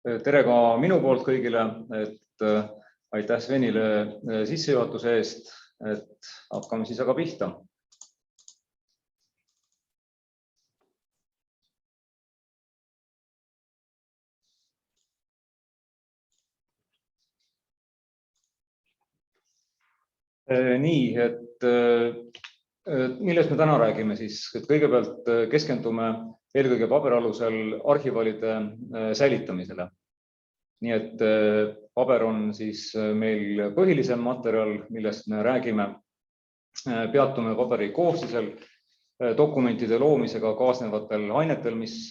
Tere ka minu poolt kõigile, et aitäh Svenile sissejuhatuse eest, et hakkame siis aga pihta. Nii, et millest me täna räägime siis, et kõigepealt keskendume eelkõige paberalusel arhivalide säilitamisele. Nii et paber on siis meil põhilisem materjal, millest me räägime. Peatume paberi koostisel, dokumentide loomisega kaasnevatel ainetel, mis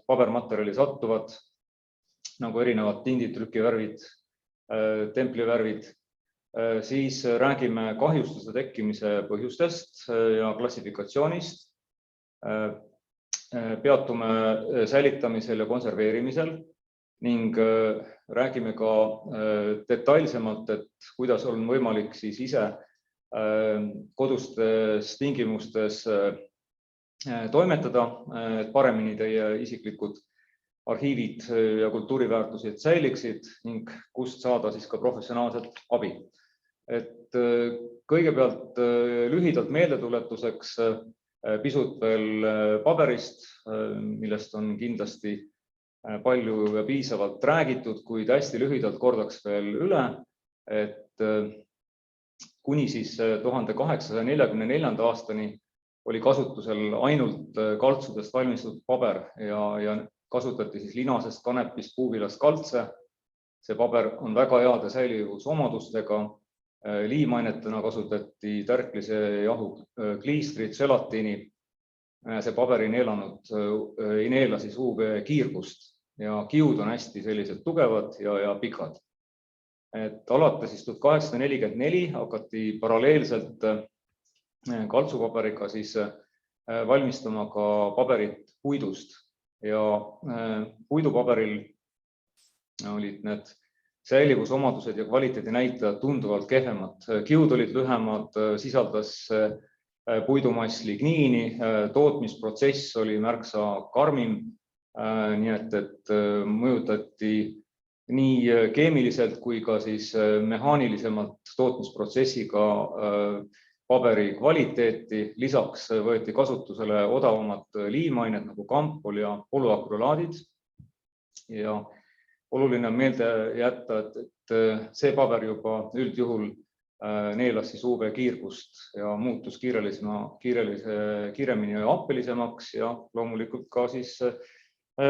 pabermaterjali sattuvad, nagu erinevad tindid, trükivärvid, templivärvid. Siis räägime kahjustuse tekkimise põhjustest ja klassifikatsioonist. Peatume säilitamisel ja konserveerimisel ning räägime ka detailsemalt, et kuidas on võimalik siis ise kodustes tingimustes toimetada, et paremini teie isiklikud arhiivid ja kultuuriväärtused säiliksid ning kust saada siis ka professionaalset abi. Et kõigepealt lühidalt meeldetuletuseks pisut veel paberist, millest on kindlasti palju ja piisavalt räägitud, kuid hästi lühidalt kordaks veel üle, et kuni siis 1844. aastani oli kasutusel ainult kaltsudest valmistatud paber ja kasutati siis linasest, kanepist, puuvilast kaltse. See paber on väga heade säilivusomadustega. Liimainetena kasutati tärklise jahu kliistrit, selatiini. See paber ei neela siis UV kiirgust ja kiud on hästi sellised tugevad ja pikad. Et alates siis 1844 hakati paralleelselt kaltsupaberiga siis valmistama ka paberit puidust ja puidupaberil olid need säilivusomadused ja kvaliteedi näitajad tunduvalt kehvemad. Kiud olid lühemad, sisaldas puidumass ligniini, tootmisprotsess oli märksa karmim, nii et mõjutati nii keemiliselt kui ka siis mehaanilisemalt tootmisprotsessiga paberi kvaliteeti. Lisaks võeti kasutusele odavamad liimained nagu kampol ja polüakrolaadid. Ja oluline on meelde jätta, et see paber juba üldjuhul neelas siis UV kiirgust ja muutus kiiremini appelisemaks ja loomulikult ka siis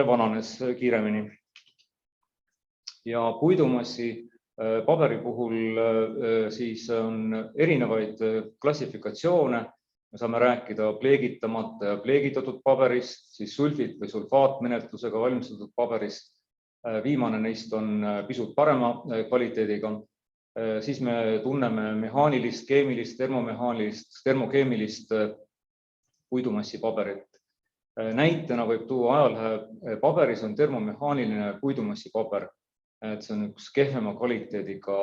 vananes kiiremini. Ja puidumassi paberi puhul siis on erinevaid klassifikatsioone. Me saame rääkida pleegitamata ja pleegitatud paberist, siis sulfit või sulfaatmenetlusega valmistatud paberist. Viimane neist on pisut parema kvaliteediga. Siis me tunneme mehaanilist, keemilist, termomehaanilist, termokeemilist puidumassi paberit. Näitena võib tuua ajalehe paberis on termomehaaniline puidumassi paber. Et see on üks kehvema kvaliteediga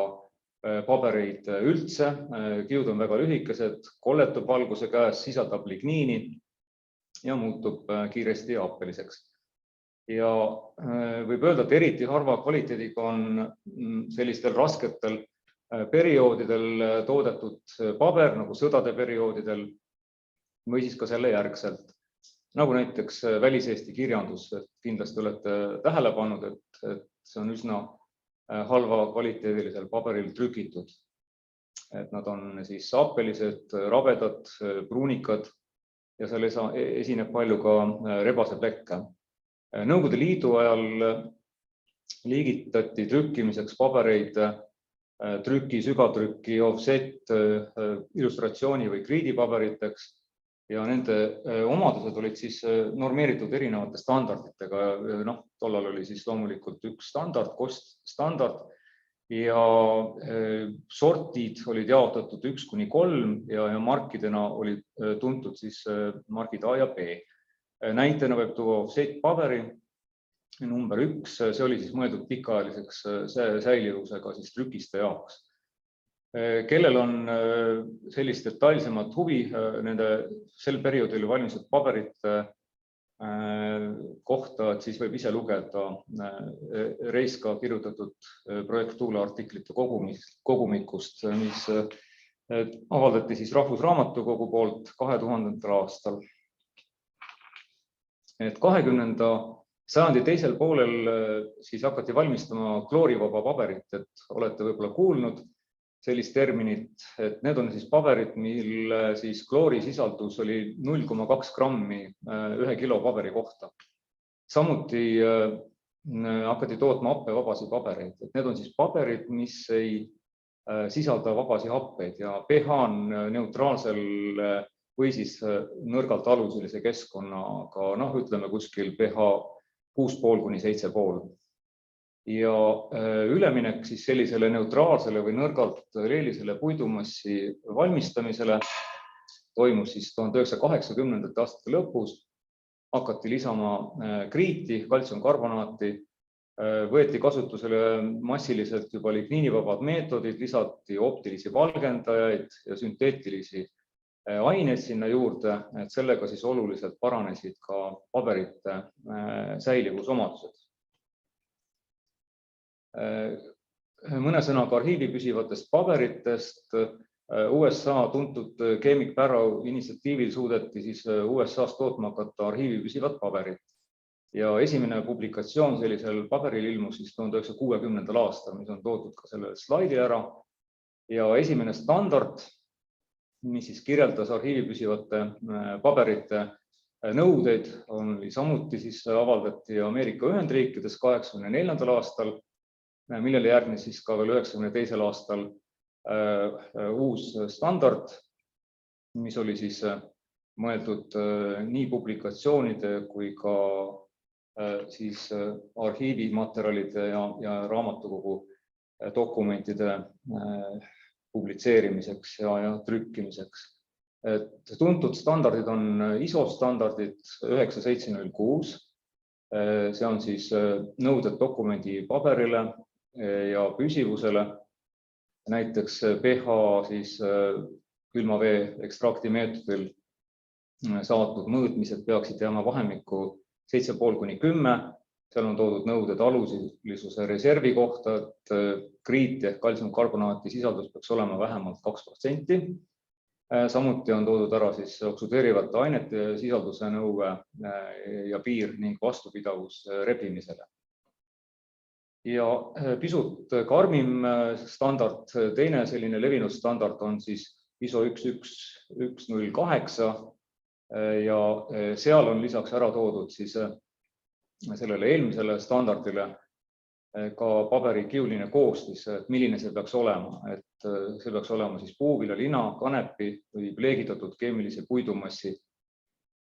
pabereid üldse. Kiud on väga lühikesed, kolletub valguse käes, sisaldab ligniini ja muutub kiiresti appeliseks. Ja võib öelda, et eriti harva kvaliteediga on sellistel rasketel perioodidel toodetud paber, nagu sõdade perioodidel või siis ka selle järgselt. Nagu näiteks väliseesti kirjandus, et kindlasti olete tähele pannud, et see on üsna halva kvaliteedilisel paberil trükitud. Et nad on siis appelised, rabedad, pruunikad ja seal esineb palju ka rebaseplekke. Nõukogude Liidu ajal liigitati trükkimiseks pabereid trüki, sügavtrüki, offset, illustratsiooni või kriidipaberiteks ja nende omadused olid siis normeeritud erinevate standarditega. Tollal oli siis loomulikult üks standard, koststandard ja sortid olid jaotatud 1–3 ja markidena olid tuntud siis margid A ja B. Näitena võib tuua offset paberi number 1, see oli siis mõeldud pikaajaliseks säilivusega siis trükiste jaoks. Kellel on sellist detailsemat huvi nende sel perioodil valmistatud paberite kohta, et siis võib ise lugeda Reiska kirjutatud projekt tuuleartiklite kogumikust, mis avaldati siis Rahvusraamatukogu poolt 2000. aastal. Et 20. sajandi teisel poolel siis hakati valmistama kloorivaba paberit, et olete võib-olla kuulnud sellist terminit, et need on siis paberid, mille siis kloorisisaldus oli 0,2 grammi 1 kilo paberi kohta. Samuti hakati tootma happevabasid pabereid, et need on siis paberid, mis ei sisalda vabasi happeid ja pH on neutraalsel või siis nõrgalt aluselise keskkonnaga, ütleme kuskil pH 6,5 kuni 7,5. Ja üleminek siis sellisele neutraalsele või nõrgalt leelisele puidumassi valmistamisele toimus siis 1980. aastate lõpus. Hakati lisama kriiti, kaltsiumkarbonaati, võeti kasutusele massiliselt juba ligniinivabad meetodid, lisati optilisi valgendajaid ja sünteetilisi aineid sinna juurde, et sellega siis oluliselt paranesid ka paberite säilivusomadused. Mõne sõnaga arhiivi püsivatest paberitest. USA tuntud Chemic Barrow initsiatiivil suudeti siis USA-s tootma hakata arhiivi püsivat paberit. Ja esimene publikatsioon sellisel paberil ilmus siis 1960. aastal, mis on toodud ka sellel slaidil ära. Ja esimene standard, mis siis kirjeldas arhiivi püsivate paberite nõudeid, oli samuti siis avaldati Ameerika Ühendriikides 1984. aastal, millele järgnes siis ka veel 1992. aastal uus standard, mis oli siis mõeldud nii publikatsioonide kui ka siis arhiivimaterjalide ja raamatukogu dokumentide publitseerimiseks ja trükkimiseks. Et tuntud standardid on ISO standardid 9706. See on siis nõuded dokumendi paberile ja püsivusele. Näiteks pH siis külma vee ekstrakti meetodil saadud mõõtmised peaksid jääma vahemikku 7,5 kuni 10. Seal on toodud nõuded aluselisuse reservi kohta, et kriit ehk kaltsiumkarbonaati sisaldus peaks olema vähemalt 2%. Samuti on toodud ära siis oksudeerivate ainete sisalduse nõue ja piir ning vastupidavus rebimisele. Ja pisut karmim standard, teine selline levinud standard on siis ISO 11108 ja seal on lisaks ära toodud siis sellele eelmisele standardile ka paberi kiuline koostis, et milline see peaks olema, et see peaks olema siis puuvilja, lina, kanepi või pleegitatud keemilise puidumassi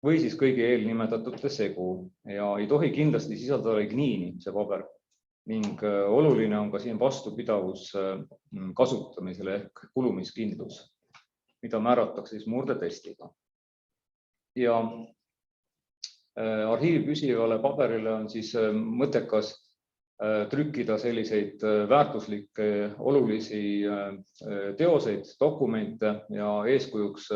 või siis kõigi eelnimetatute segu ja ei tohi kindlasti sisaldada ligniini see paber. Ning oluline on ka siin vastupidavus kasutamisele ehk kulumiskindlus, mida määratakse siis murdetestiga. Ja arhiivi püsivale paberile on siis mõttekas trükkida selliseid väärtuslikke olulisi teoseid, dokumente ja eeskujuks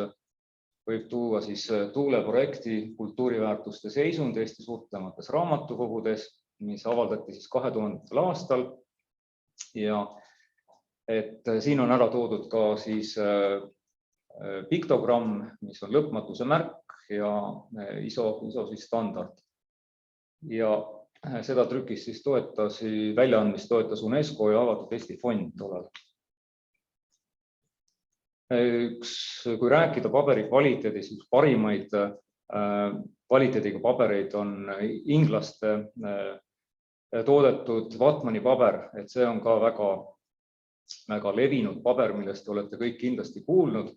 võib tuua siis tuuleprojekti kultuuriväärtuste seisund Eesti suhtlemates raamatukogudes, mis avaldati siis 2000. aastal ja et siin on ära toodud ka siis piktogramm, mis on lõpmatuse märk ja ISO siis standard. Ja seda trükis siis väljaandmist toetas UNESCO ja Avatud Eesti Fond tollal. Kui rääkida paberi kvaliteedis, siis parimaid kvaliteediga pabereid on inglaste toodetud Vatmani paber, et see on ka väga levinud paber, millest olete kõik kindlasti kuulnud,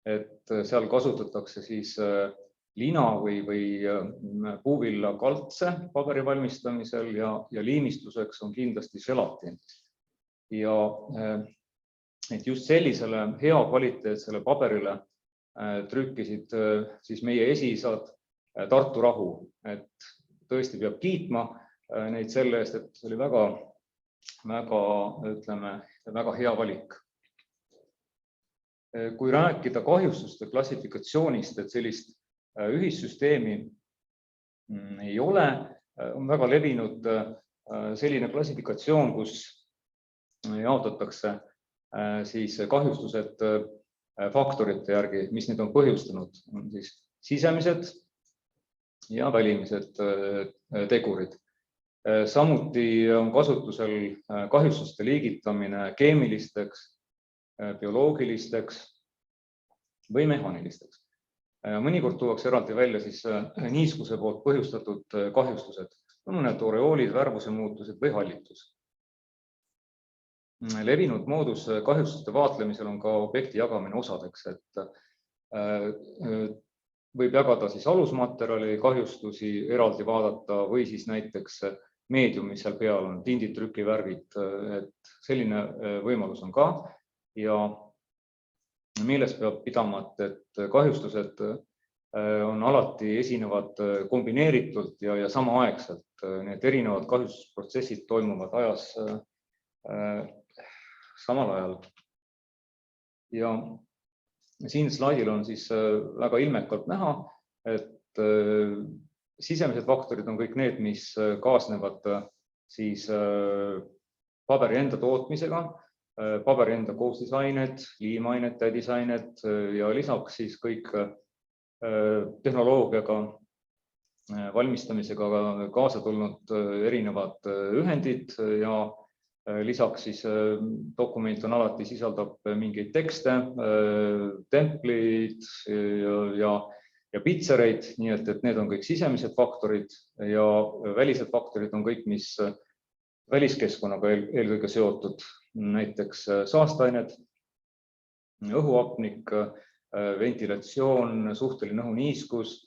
et seal kasutatakse siis lina või puuvilla kaltse paberi valmistamisel ja liimistuseks on kindlasti želatin. Ja et just sellisele hea kvaliteetsele paberile trükkisid siis meie esiisad Tartu Rahu, et tõesti peab kiitma neid selle eest, et see oli väga hea valik. Kui rääkida kahjustuste klassifikatsioonist, et sellist ühissüsteemi ei ole. On väga levinud selline klassifikatsioon, kus jaotatakse siis kahjustused faktorite järgi, mis need on põhjustanud, on siis sisemised ja välimised tegurid. Samuti on kasutusel kahjustuste liigitamine keemilisteks, bioloogilisteks või mehaanilisteks. Mõnikord tuuakse eraldi välja siis niiskuse poolt põhjustatud kahjustused, mõned oreoolid, värvuse muutused või hallitus. Levinud moodus kahjustuste vaatlemisel on ka objekti jagamine osadeks, et võib jagada siis alusmaterjali kahjustusi eraldi vaadata või siis näiteks meedium, mis seal peal on, tindid, trükivärvid, et selline võimalus on ka. Ja meeles peab pidama, et kahjustused on alati esinevad kombineeritult ja samaaegselt. Need erinevad kahjustusprotsessid toimuvad ajas samal ajal. Ja siin slaidil on siis väga ilmekalt näha, et sisemised faktorid on kõik need, mis kaasnevad siis paberi enda tootmisega, paberi enda koostisained, liimained, tädisained ja lisaks siis kõik tehnoloogiaga valmistamisega kaasa tulnud erinevad ühendid ja lisaks siis dokument on alati sisaldab mingeid tekste, templid ja pitsereid, nii et need on kõik sisemised faktorid ja välised faktorid on kõik, mis väliskeskkonnaga eelkõige seotud, näiteks saasteained, õhuhapnik, ventilatsioon, suhteline õhuniiskus,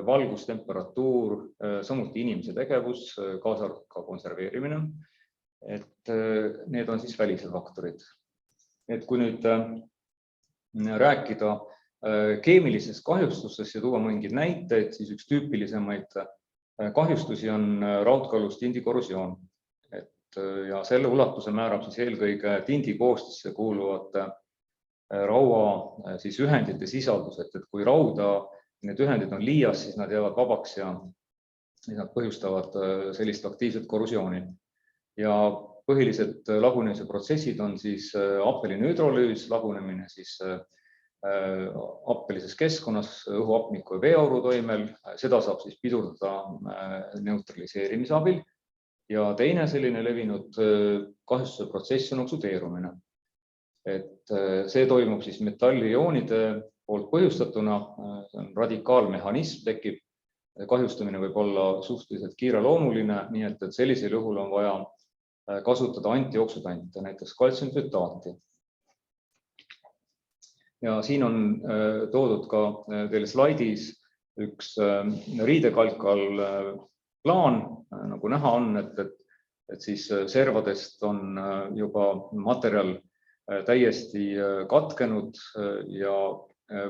valgustemperatuur, samuti inimese tegevus, kaasa arvatud ka konserveerimine. Et need on siis välised faktorid. Et kui nüüd rääkida keemilisest kahjustustest ja tuua mingeid näiteid, siis üks tüüpilisemaid kahjustusi on raudkallus tindikorrosioon. Ja selle ulatuse määrab siis eelkõige tindi koostisse kuuluvate raua siis ühendite sisaldus, et kui rauda need ühendid on liias, siis nad jäävad vabaks ja nad põhjustavad sellist aktiivset korrosiooni. Ja põhilised lagunemise protsessid on siis appeline hüdrolüüs, lagunemine siis appelises keskkonnas, õhuhapniku ja veeauru toimel, seda saab siis pidurdada neutraliseerimise abil. Ja teine selline levinud kahjustuse protsess on oksudeerumine. Et see toimub siis metallijoonide poolt põhjustatuna, see on radikaalmehhanism, tekib, kahjustamine võib olla suhteliselt kiireloomuline, nii et sellisel juhul on vaja kasutada antioksudante, näiteks kaltsiumfötaati. Ja siin on toodud ka teil slaidis üks riidekalkal plaan, nagu näha on, et siis servadest on juba materjal täiesti katkenud ja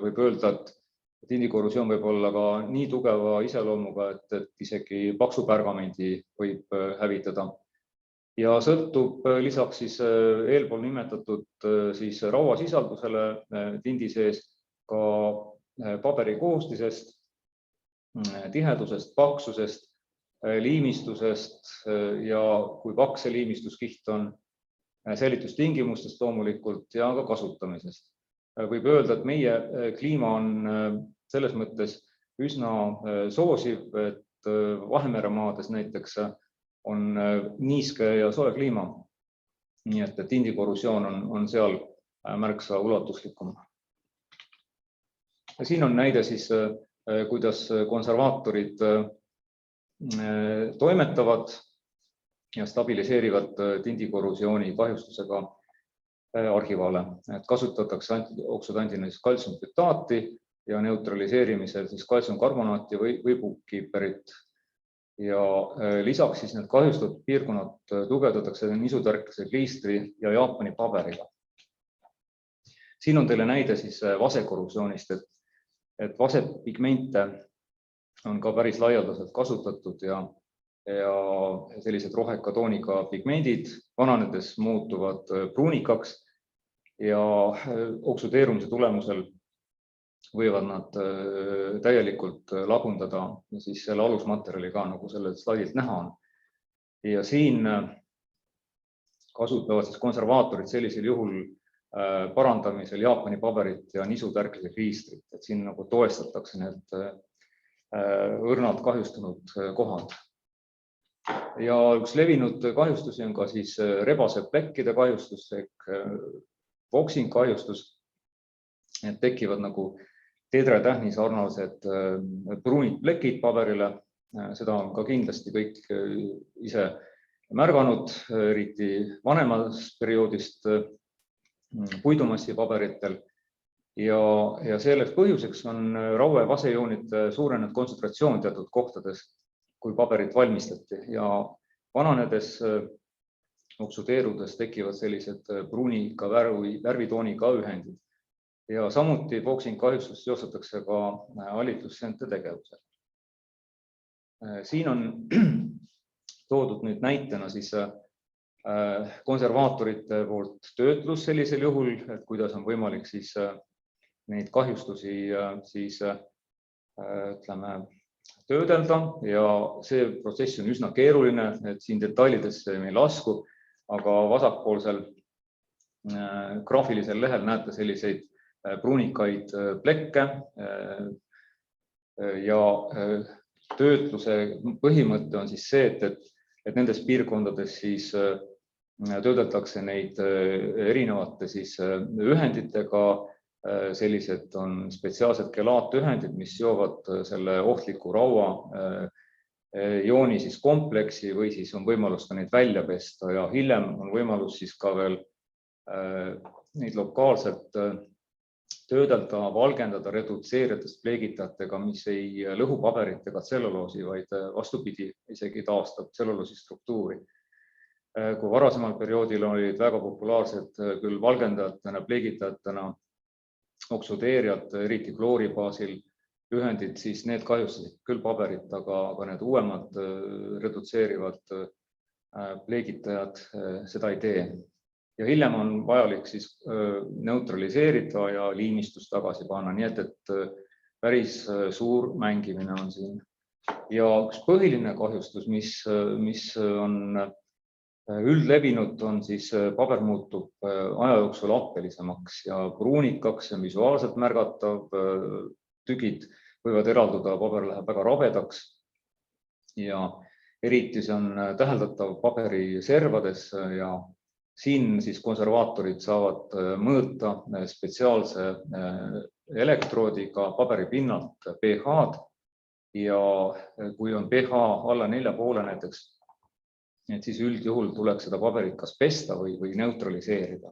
võib öelda, et tindikorrosioon võib olla ka nii tugeva iseloomuga, et isegi paksu pärgamendi võib hävitada. Ja sõltub lisaks siis eelpool nimetatud siis rauasisaldusele tindi sees ka paberi koostisest, tihedusest, paksusest, liimistusest ja kui paks see liimistuskiht on, säilitustingimustest loomulikult ja ka kasutamisest. Võib öelda, et meie kliima on selles mõttes üsna soosiv, et Vahemere maades näiteks on niiske ja soe kliima. Nii et tindikorrosioon on seal märksa ulatuslikum. Siin on näide siis, kuidas konservaatorid toimetavad ja stabiliseerivad tindikorrosiooni kahjustusega argivale. Kasutatakse antioksudandina kaltsiumfötaati ja neutraliseerimisel siis kaltsiumkarbonaati või puukkiiperit. Ja lisaks siis need kahjustatud piirkonnad tugevdatakse nisutärkese kliistri ja Jaapani paberiga. Siin on teile näide siis vasekorrosioonist, et vasepigmente on ka päris laialdaselt kasutatud ja sellised roheka tooniga pigmendid vananedes muutuvad pruunikaks ja oksudeerumise tulemusel võivad nad täielikult lagundada siis selle alusmaterjali ka, nagu sellelt slaidilt näha on. Ja siin kasutavad siis konservaatorid sellisel juhul parandamisel Jaapani paberit ja nisutärklise kriistrit, et siin nagu toestatakse need õrnalt kahjustunud kohad. Ja üks levinud kahjustusi on ka siis rebaseplekkide kahjustus ehk boxing kahjustus, et tekivad nagu teedretähni sarnased pruunid plekid paberile. Seda on ka kindlasti kõik ise märganud, eriti vanemast perioodist puidumassi paberitel. Ja selleks põhjuseks on raue vasejoonide suurenenud kontsentratsioon teatud kohtades, kui paberit valmistati ja vananedes oksudeerudes tekivad sellised pruunika värvitooniga ühendid. Ja samuti boxing kahjustust seostatakse ka alitlusseente tegevusel. Siin on toodud nüüd näitena siis konservaatorite poolt töötlus sellisel juhul, et kuidas on võimalik siis neid kahjustusi siis ütleme töödelda ja see protsess on üsna keeruline, et siin detailidesse me ei lasku, aga vasakpoolsel graafilisel lehel näete selliseid pruunikaid plekke ja töötluse põhimõte on siis see, et nendes piirkondades siis töödeldakse neid erinevate siis ühenditega. Sellised on spetsiaalsed kelaatühendid, mis seovad selle ohtliku raua jooni siis kompleksi või siis on võimalus ka neid välja pesta ja hiljem on võimalus siis ka veel neid lokaalselt töödelda, valgendada, redutseerides pleegitajatega, mis ei lõhu paberit ega tselluloosi, vaid vastupidi, isegi taastab tselluloosi struktuuri. Kui varasemal perioodil olid väga populaarsed küll valgendajatena, pleegitajatena oksudeerijad, eriti kloori baasil ühendid, siis need kahjustasid küll paberit, aga need uuemad redutseerivad pleegitajad seda ei tee. Ja hiljem on vajalik siis neutraliseerida ja liimistus tagasi panna, nii et päris suur mängimine on siin. Ja üks põhiline kahjustus, mis on üldlevinud, on siis paber muutub aja jooksul appelisemaks ja pruunikaks ja visuaalselt märgatav, tügid võivad eralduda, paber läheb väga rabedaks ja eriti see on täheldatav paberi servades ja siin siis konservaatorid saavad mõõta spetsiaalse elektroodiga paberi pinnalt pH-d ja kui on pH alla 4,5 näiteks, et siis üldjuhul tuleks seda paberit kas pesta või neutraliseerida.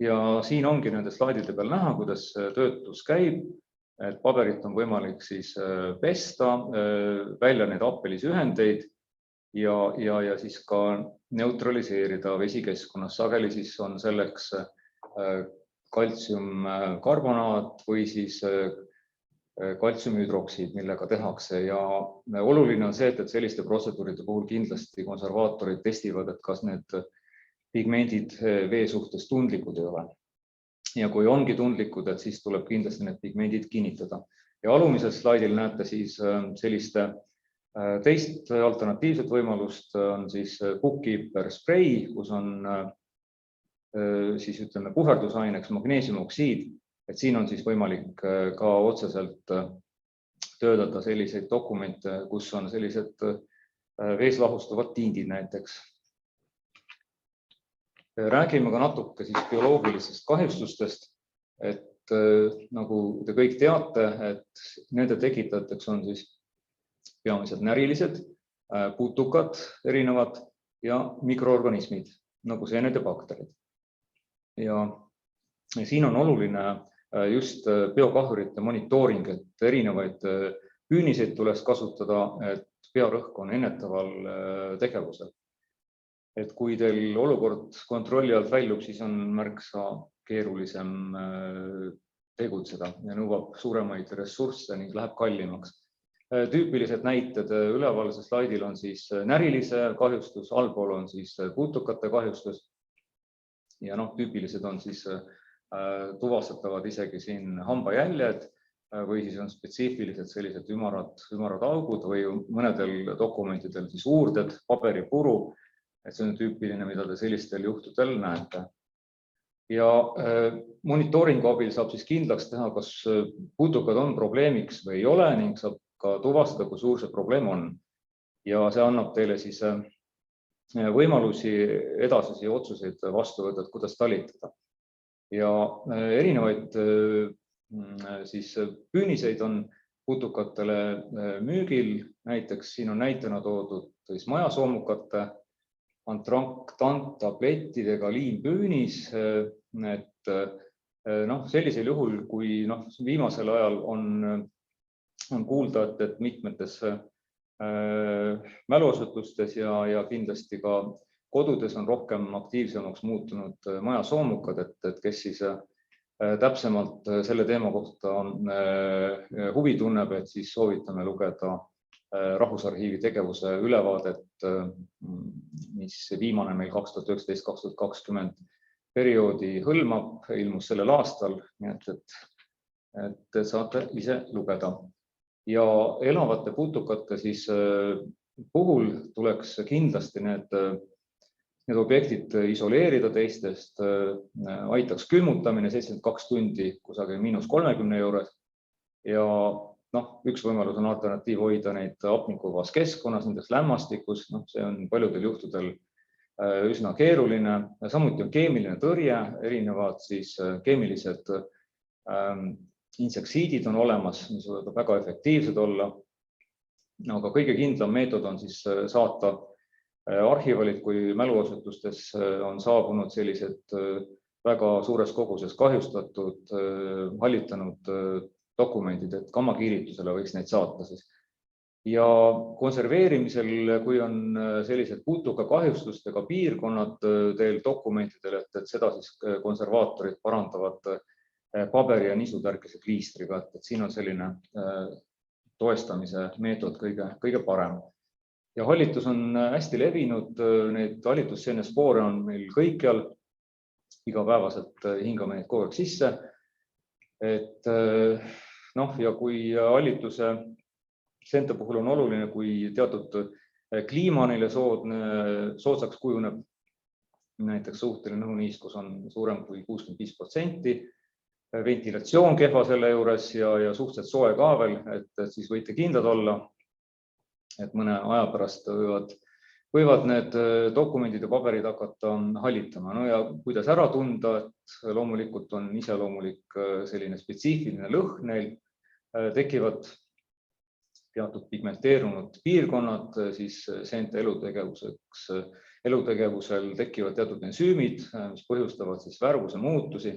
Ja siin ongi nende slaidide peal näha, kuidas töötlus käib, et paberit on võimalik siis pesta, välja need appelisühendeid ja siis ka neutraliseerida vesikeskkonnas. Sageli siis on selleks kaltsiumkarbonaat või siis kaltsiumhüdroksiid, millega tehakse ja oluline on see, et selliste protseduuride puhul kindlasti konservaatorid testivad, et kas need pigmendid vee suhtes tundlikud ei ole. Ja kui ongi tundlikud, et siis tuleb kindlasti need pigmendid kinnitada. Ja alumisel slaidil näete siis selliste teist alternatiivset võimalust on siis bookkeeper spray, kus on siis ütleme puherdusaineks magneesiumoksiid. Et siin on siis võimalik ka otseselt töödelda selliseid dokumente, kus on sellised vees lahustuvad tindid näiteks. Räägime ka natuke siis bioloogilistest kahjustustest, et nagu te kõik teate, et nende tekitajateks on siis peamiselt närilised, putukad erinevad ja mikroorganismid, nagu seened ja bakterid. Ja siin on oluline just biokahjurite monitooring, et erinevaid küüniseid tuleks kasutada, et biorõhk on ennetaval tegevusel. Et kui teil olukord kontrolli alt väljub, siis on märksa keerulisem tegutseda ja nõuab suuremaid ressursse ning läheb kallimaks. Tüüpilised näited ülevalsel slaidil on siis närilise kahjustus, allpool on siis putukate kahjustus ja tüüpilised on siis tuvastatavad isegi siin hambajäljed või siis on spetsiifilised sellised ümarad augud või mõnedel dokumentidel siis uurded, paberipuru, et see on tüüpiline, mida te sellistel juhtudel näete. Ja monitooringu abil saab siis kindlaks teha, kas putukad on probleemiks või ei ole ning saab ka tuvastada, kui suur see probleem on. Ja see annab teile siis võimalusi edasisi otsuseid vastu võtta, kuidas talitada. Ja erinevaid siis püüniseid on putukatele müügil, näiteks siin on näitena toodud siis majasoomukate antranktant-tablettidega liimpüünis, et sellisel juhul, kui viimasel ajal on kuulda, et mitmetes mäluasutustes ja kindlasti ka kodudes on rohkem aktiivsemaks muutunud majasoomukad, et kes siis täpsemalt selle teema kohta huvi tunneb, et siis soovitame lugeda Rahvusarhiivi tegevuse ülevaadet, mis viimane meil 2019-2020 perioodi hõlmab, ilmus sellel aastal, nii et saate ise lugeda. Ja elavate putukate siis puhul tuleks kindlasti need objektid isoleerida teistest, aitaks külmutamine 72 tundi kusagil -30 juures ja üks võimalus on alternatiiv hoida neid hapnikuvabas keskkonnas, nendes lämmastikus, see on paljudel juhtudel üsna keeruline. Samuti on keemiline tõrje, erinevad siis keemilised insektsiidid on olemas, mis võivad väga efektiivsed olla. Aga kõige kindlam meetod on siis saata arhivalid, kui mäluasutustes on saabunud sellised väga suures koguses kahjustatud, hallitanud dokumendid, et gammakiiritusele võiks neid saata siis. Ja konserveerimisel, kui on sellised putuka kahjustustega piirkonnad teil dokumentidel, et seda siis konservaatorid parandavad paberi ja nisutärkese kliistriga, et siin on selline toestamise meetod kõige parem. Ja hallitus on hästi levinud, neid hallitusseenespoore on meil kõikjal, igapäevaselt hingame neid kogu aeg sisse. Ja kui hallituse seente puhul on oluline, kui teatud kliima neile soodsaks kujuneb, näiteks suhteline õhuniiskus on suurem kui 65%, ventilatsioon kehva selle juures ja suhteliselt soe ka veel, et siis võite kindlad olla, et mõne aja pärast võivad need dokumendid ja paberid hakata hallitama. Ja kuidas ära tunda, et loomulikult on iseloomulik selline spetsiifiline lõhn neil, tekivad teatud pigmenteerunud piirkonnad, siis seente elutegevusel tekivad teatud ensüümid, mis põhjustavad siis värvuse muutusi.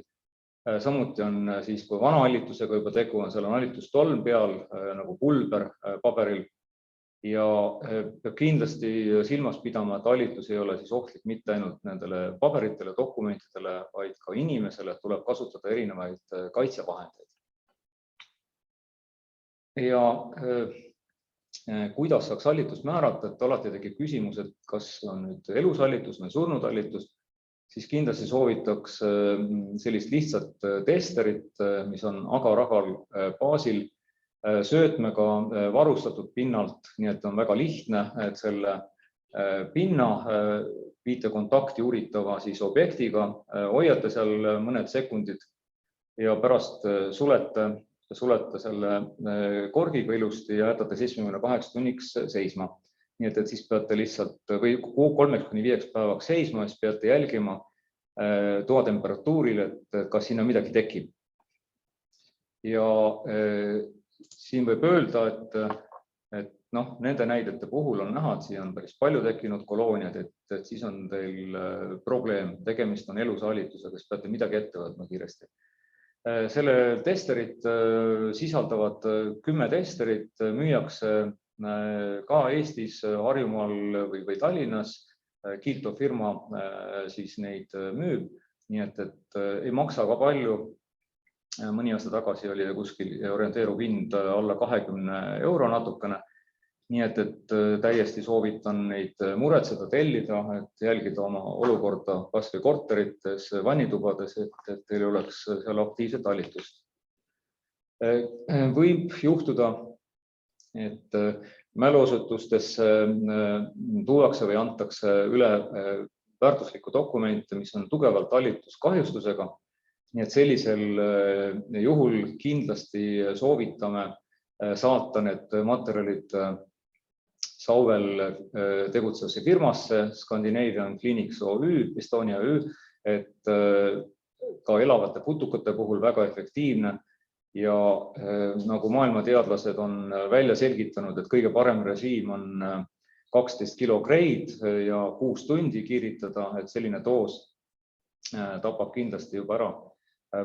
Samuti on siis, kui vana hallitusega juba tegu on, seal on hallitustolm peal nagu pulber paberil ja peab kindlasti silmas pidama, et hallitus ei ole siis ohtlik mitte ainult nendele paberitele, dokumentidele, vaid ka inimesele tuleb kasutada erinevaid kaitsevahendeid. Ja kuidas saaks hallitust määrata, et alati tekib küsimus, et kas on nüüd elus hallitus või surnud hallitus, siis kindlasti soovitaks sellist lihtsat testerit, mis on agar-agar baasil söötmega varustatud pinnalt, nii et on väga lihtne, et selle pinna viitekontakti uritava siis objektiga hoiate seal mõned sekundid ja pärast sulete selle korgiga ilusti ja jätate 78 tunniks seisma. Nii et siis peate lihtsalt või 3-5 päevaks seisma, siis peate jälgima toatemperatuuril, et kas sinna midagi tekib. Ja siin võib öelda, et nende näidete puhul on näha, et siin on päris palju tekkinud kolooniad, et siis on teil probleem, tegemist on elusa hallitusega, siis peate midagi ette võtma kiiresti. Selle testerit sisaldavad 10 testerit, müüakse ka Eestis, Harjumaal või Tallinnas. Kilto firma siis neid müüb, nii et ei maksa ka palju. Mõni aasta tagasi oli kuskil orienteeruv hind alla 20 € natukene. Nii et täiesti soovitan neid muretseda, tellida, et jälgida oma olukorda kas või korterites, vannitubades, et teil oleks seal aktiivset talitust. Võib juhtuda, et mäluosutustesse tuuakse või antakse üle väärtuslikku dokumente, mis on tugevalt talituskahjustusega. Nii et sellisel juhul kindlasti soovitame saata need materjalid Sauvel tegutsevasse firmasse Scandinavian Clinics OÜ, Estonia OÜ, et ka elavate putukate puhul väga efektiivne ja nagu maailmateadlased on välja selgitanud, et kõige parem režiim on 12 kilo greid ja 6 tundi kiiritada, et selline doos tapab kindlasti juba ära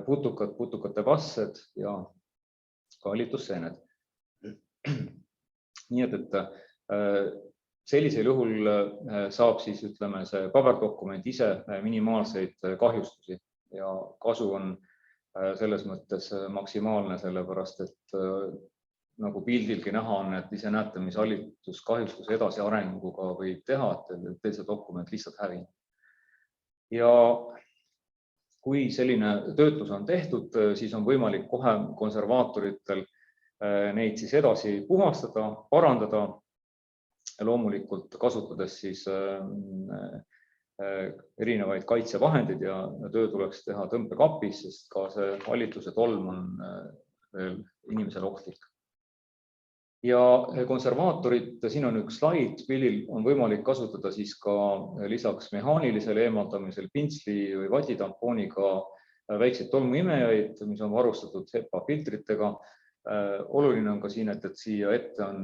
putukad, putukate vassed ja ka hallitusseened. Nii et sellisel juhul saab siis, ütleme, see paberdokument ise minimaalseid kahjustusi ja kasu on selles mõttes maksimaalne, sellepärast et nagu pildilgi näha on, et ise näete, mis hallituskahjustuse edasiarenguga võib teha, et teil see dokument lihtsalt hävineb. Ja kui selline töötlus on tehtud, siis on võimalik kohe konservaatoritel neid siis edasi puhastada, parandada, loomulikult kasutades siis erinevaid kaitsevahendeid ja töö tuleks teha tõmbekapis, sest ka see hallituse tolm on inimesele ohtlik. Ja konservaatorid, siin on üks slaid, pildil on võimalik kasutada siis ka lisaks mehaanilisele eemaldamisel pintsli või vatitampooniga väikseid tolmuimejaid, mis on varustatud HEPA filtritega. Oluline on ka siin, et siia ette on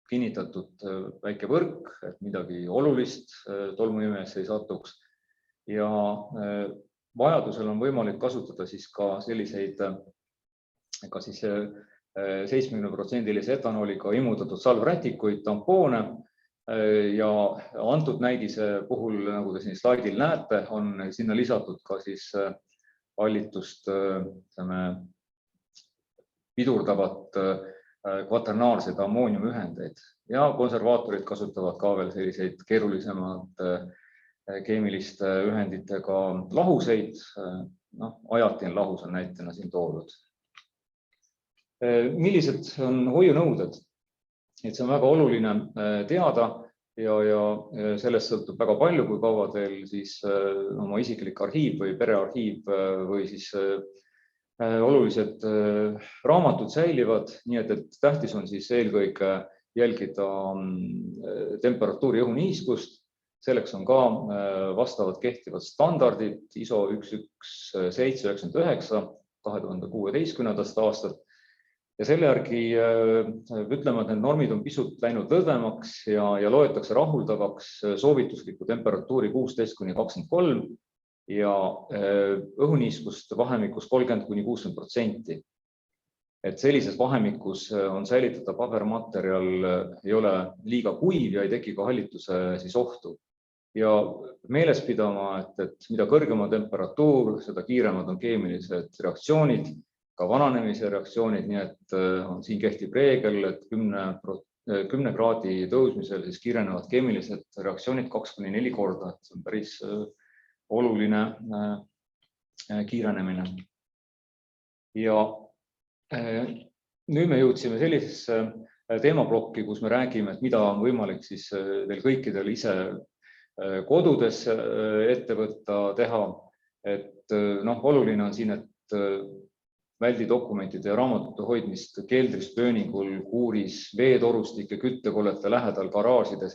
kinnitatud väike võrk, et midagi olulist tolmuimesse ei satuks. Ja vajadusel on võimalik kasutada siis ka selliseid, ka siis 70% etanooliga imutatud salvrätikuid, tampoone ja antud näidise puhul, nagu te siin slaidil näete, on sinna lisatud ka siis hallitust pidurdavat kvaternaarseid ammooniumühendeid ja konservaatorid kasutavad ka veel selliseid keerulisemad keemiliste ühenditega lahuseid. Ajatin lahus on näitena siin toodud. Millised on hoiunõuded? Et see on väga oluline teada ja sellest sõltub väga palju, kui kaua teil siis oma isiklik arhiiv või perearhiiv või siis olulised raamatud säilivad, nii et tähtis on siis eelkõige jälgida temperatuuri õhuniiskust. Selleks on ka vastavad kehtivad standardid ISO 11799 2016. aastat. Ja selle järgi ütleme, et need normid on pisut läinud lõdvemaks ja loetakse rahuldavaks soovitusliku temperatuuri 16–23 ja õhuniiskust vahemikus 30–60%. Et sellises vahemikus on säilitada pabermaterjal, ei ole liiga kuiv ja ei teki ka hallituse siis ohtu. Ja meeles pidama, et mida kõrgema temperatuur, seda kiiremad on keemilised reaktsioonid, ka vananemise reaktsioonid, nii et siin kehtib reegel, et 10 kraadi tõusmisel siis kiirenevad keemilised reaktsioonid 2–4 korda. See on päris oluline kiirenemine. Ja nüüd me jõudsime sellisesse teemaplokki, kus me räägime, et mida on võimalik siis teil kõikidel ise kodudes ette võtta, teha. Et oluline on siin, et väldi dokumentide ja raamatute hoidmist keldris, pööningul, kuuris, veetorustike, küttekollete lähedal, garaažides.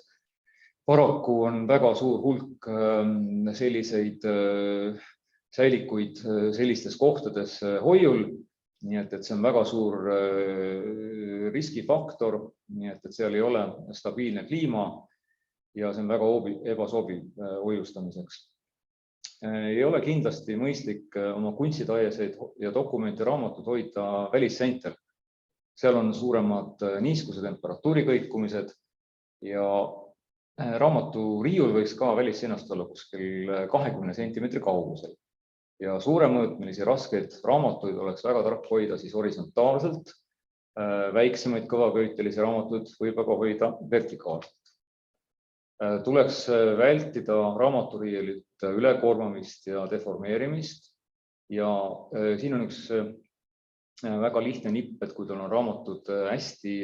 Paraku on väga suur hulk selliseid säilikuid sellistes kohtades hoiul, nii et see on väga suur riskifaktor, nii et seal ei ole stabiilne kliima ja see on väga ebasobiv hoiustamiseks. Ei ole kindlasti mõistlik oma kunstitaieseid ja dokumente raamatud hoida välisseintel. Seal on suuremad niiskuse temperatuuri kõikumised ja raamatu riiul võiks ka välisseinast olla kuskil 20 cm kaugusel. Ja suuremõõtmelisi raskeid raamatuid oleks väga tark hoida siis horisontaalselt väiksemaid kõvaköitelisi raamatuid võib aga hoida vertikaalselt. Tuleks vältida raamaturiielite ülekoormamist ja deformeerimist. Ja siin on üks väga lihtne nipp, et kui teil on raamatud hästi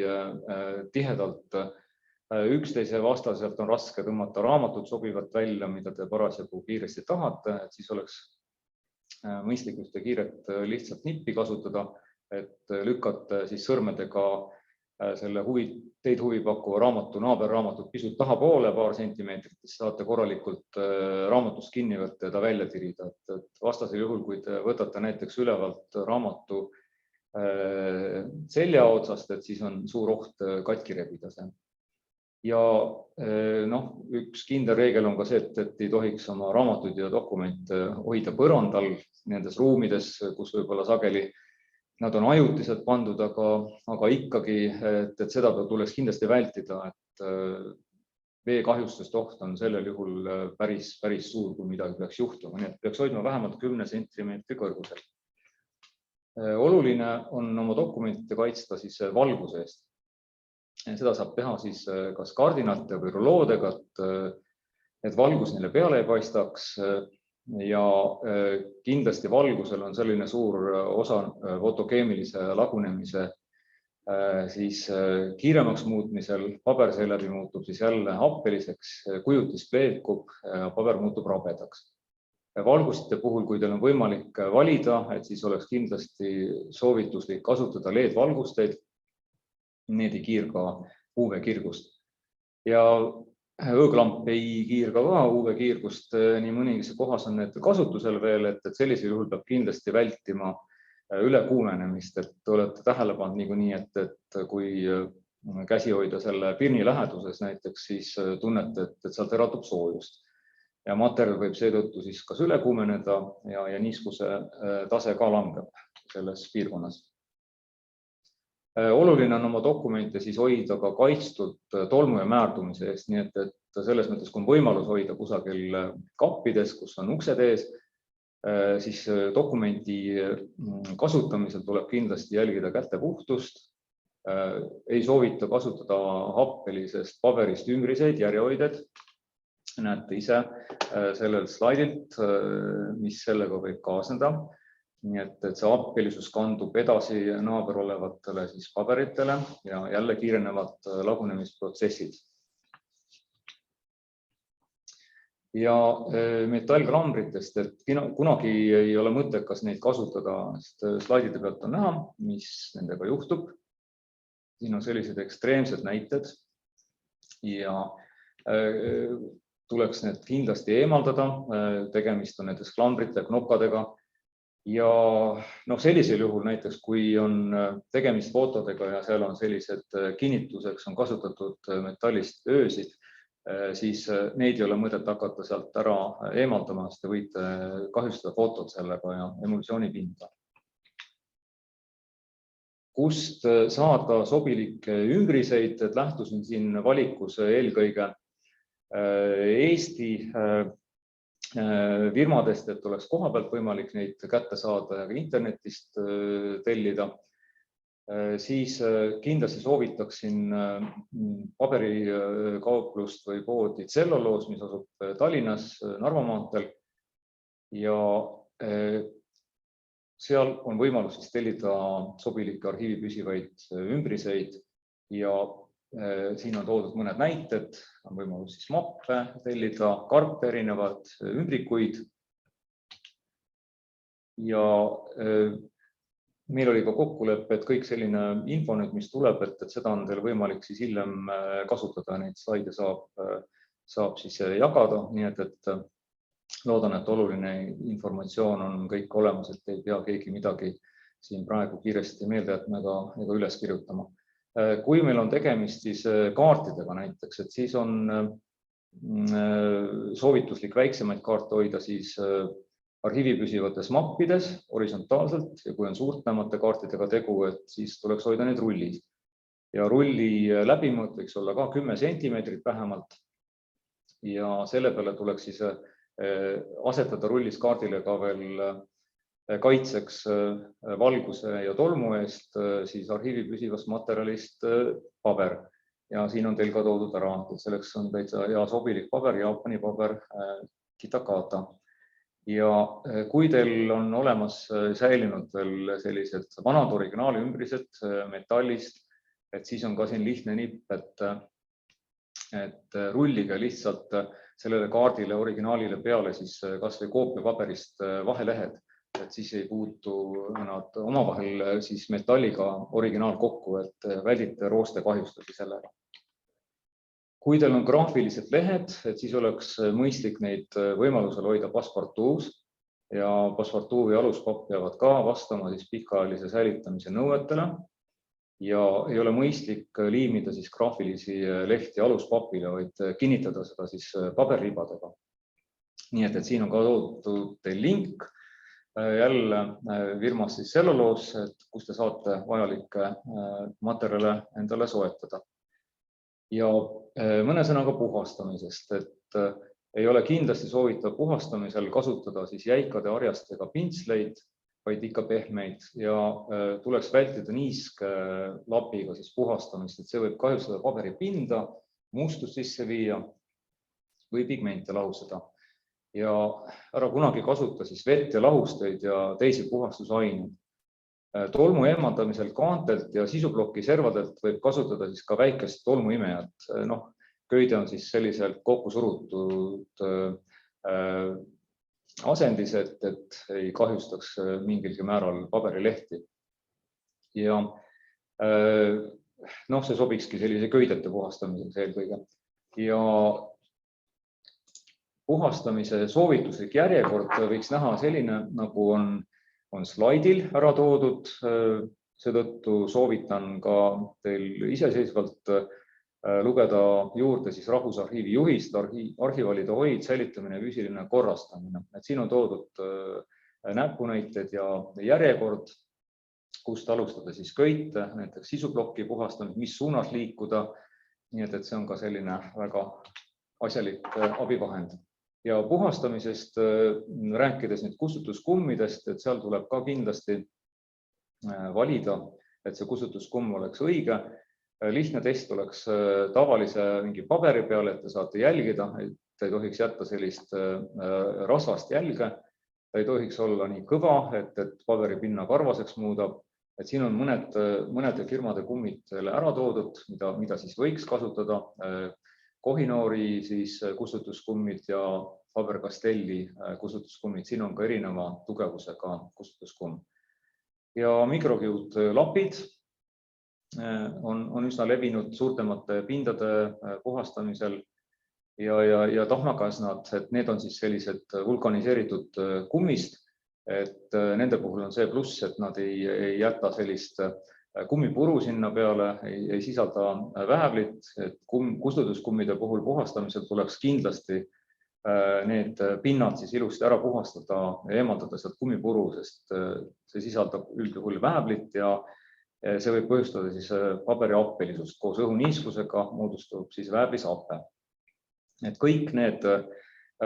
tihedalt üksteise vastaselt, on raske tõmmata raamatut sobivat välja, mida te parasjagu kiiresti tahate, et siis oleks mõistlik ühte kiiret lihtsalt nippi kasutada, et lükkate siis sõrmedega selle teid huvi pakkuva raamatu, naaberraamatut pisut tahapoole paar sentimeetrit, siis saate korralikult raamatust kinni võtta ja ta välja tirida. Et vastasel juhul, kui te võtate näiteks ülevalt raamatu selja otsast, et siis on suur oht katki rebida see. Ja üks kindel reegel on ka see, et ei tohiks oma raamatuid ja dokumente hoida põrandal nendes ruumides, kus võib-olla sageli nad on ajutiselt pandud, aga ikkagi, et seda tuleks kindlasti vältida, et veekahjustuste oht on sellel juhul päris suur, kui midagi peaks juhtuma, nii et peaks hoidma vähemalt 10 sentimeetri kõrgusel. Oluline on oma dokumente kaitsta siis valguse eest. Seda saab teha siis kas kardinate või ruloodega, et valgus neile peale ei paistaks ja kindlasti valgusel on selline suur osa fotokeemilise lagunemise siis kiiremaks muutmisel, paber seeläbi muutub siis jälle happeliseks, kujutis pleekub ja paber muutub rabedaks. Valgusite puhul, kui teil on võimalik valida, et siis oleks kindlasti soovituslik kasutada LED-valgusteid. Need ei kiirga UV-kiirgust. Ja õõglamp ei kiirga ka UV-kiirgust, nii mõningase kohas on need kasutusel veel, et sellisel juhul peab kindlasti vältima ülekuumenemist, et olete tähele pannud niikuinii, et kui käsi hoida selle pirni läheduses näiteks, siis tunnete, et sealt eratub soojust. Ja materjal võib seetõttu siis kas ülekuumeneda ja niiskuse tase ka langeb selles piirkonnas. Oluline on oma dokumente siis hoida ka kaitstud tolmu ja määrdumise eest, nii et selles mõttes, kui on võimalus hoida kusagil kappides, kus on uksed ees, siis dokumenti kasutamisel tuleb kindlasti jälgida käte puhtust. Ei soovita kasutada happelisest paberist ümbriseid, järjehoided. Näete ise sellel slaidilt, mis sellega võib kaasneda. Nii et see happelisus kandub edasi naaber olevatele siis paberitele ja jälle kiirenevad lagunemisprotsessid. Ja metallklambritest, et kunagi ei ole mõttekas neid kasutada, sest slaidide pealt on näha, mis nendega juhtub. Siin on sellised ekstreemsed näited ja tuleks need kindlasti eemaldada. Tegemist on näiteks klambrite ja knopkadega. Ja sellisel juhul näiteks, kui on tegemist fotodega ja seal on sellised kinnituseks on kasutatud metallist öösid, siis neid ei ole mõtet hakata sealt ära eemaldama, sest te võite kahjustada fotod sellega ja emulsioonipinda. Kust saada sobilikke ümbriseid, et lähtusin siin valikus eelkõige Eesti firmadest, et oleks koha pealt võimalik neid kätte saada ja ka internetist tellida, siis kindlasti soovitaksin paberikauplust või poodi Celluloos, mis asub Tallinnas Narva maanteel ja seal on võimalus siis tellida sobilikke arhiivi püsivaid ümbriseid ja siin on toodud mõned näited, on võimalus siis mappe tellida, karpe erinevad ümbrikuid ja meil oli ka kokkulepe, et kõik selline info nüüd, mis tuleb, et seda on teil võimalik siis hiljem kasutada, neid slaide saab siis jagada, nii et loodan, et oluline informatsioon on kõik olemas, et ei pea keegi midagi siin praegu kiiresti meelde jätma ega üles kirjutama. Kui meil on tegemist siis kaartidega näiteks, et siis on soovituslik väiksemaid kaarte hoida siis arhiivi püsivates mappides horisontaalselt ja kui on suurtemate kaartidega tegu, et siis tuleks hoida neid rullis. Ja rulli läbimõõt võiks olla ka 10 sentimeetrit vähemalt ja selle peale tuleks siis asetada rullis kaardile ka veel kaitseks valguse ja tolmu eest siis arhiivi püsivast materjalist paber. Ja siin on teil ka toodud ära, et selleks on täitsa hea sobilik paber, Jaapani paber Kitakata. Ja kui teil on olemas säilinud veel sellised vanad originaali ümbrised metallist, et siis on ka siin lihtne nipp, et rullige lihtsalt sellele kaardile originaalile peale siis kas või koopiapaberist vahelehed, et siis ei puutu nad omavahel siis metalliga originaal kokku, et väldite rooste kahjustusi sellega. Kui teil on graafilised lehed, et siis oleks mõistlik neid võimalusel hoida passepartouts ja passepartout ja aluspapp peavad ka vastama siis pikaajalise säilitamise nõuetele ja ei ole mõistlik liimida siis graafilisi lehti aluspapile, vaid kinnitada seda siis paberribadega. Nii et siin on ka toodud teil link jälle firmas siis Selluloos, kus te saate vajalikke materjale endale soetada. Ja mõne sõnaga puhastamisest, et ei ole kindlasti soovitav puhastamisel kasutada siis jäikade harjastega pintsleid, vaid ikka pehmeid ja tuleks vältida niiske lapiga siis puhastamist, et see võib kahjustada paberi pinda, mustust sisse viia või pigmente lahustada. Ja ära kunagi kasuta siis vett ja lahusteid ja teisi puhastusaineid. Tolmu eemaldamisel kaantelt ja sisuploki servadelt võib kasutada siis ka väikest tolmuimejat. Köide on siis selliselt kokku surutud asendis, et ei kahjustaks mingilgi määral paberilehti. Ja see sobikski sellise köidete puhastamiseks eelkõige. Ja puhastamise soovituslik järjekord võiks näha selline, nagu on slaidil ära toodud. Seetõttu soovitan ka teil iseseisvalt lugeda juurde siis Rahvusarhiivi juhist, arhivalide hoid, säilitamine ja füüsiline korrastamine. Et siin on toodud näpunäited ja järjekord, kust alustada siis köite, näiteks sisuploki puhastamine, mis suunas liikuda. Nii et see on ka selline väga asjalik abivahend. Ja puhastamisest rääkides nüüd kustutuskummidest, et seal tuleb ka kindlasti valida, et see kustutuskumm oleks õige. Lihtne test oleks tavalise mingi paberi peale, et te saate jälgida, et ei tohiks jätta sellist rasvast jälge. Ta ei tohiks olla nii kõva, et paberi pinna karvaseks muudab. Et siin on mõnede firmade kummid ära toodud, mida siis võiks kasutada. Kohinoori siis kustutuskummid ja Faber-Castelli kustutuskummid. Siin on ka erineva tugevusega kustutuskumm. Ja mikrokiudlapid on üsna levinud suurtemate pindade puhastamisel ja tahmakäsnad, et need on siis sellised vulkaniseeritud kummist, et nende puhul on see pluss, et nad ei jäta sellist kummipuru sinna peale, ei sisalda väävlit, et kustutuskummide puhul puhastamisel tuleks kindlasti need pinnad siis ilusti ära puhastada ja eemaldada sealt kummipuru, sest see sisaldab üldjuhul väävlit ja see võib põhjustada siis paberi appelisust. Koos õhuniiskusega moodustub siis väävlisappe. Et kõik need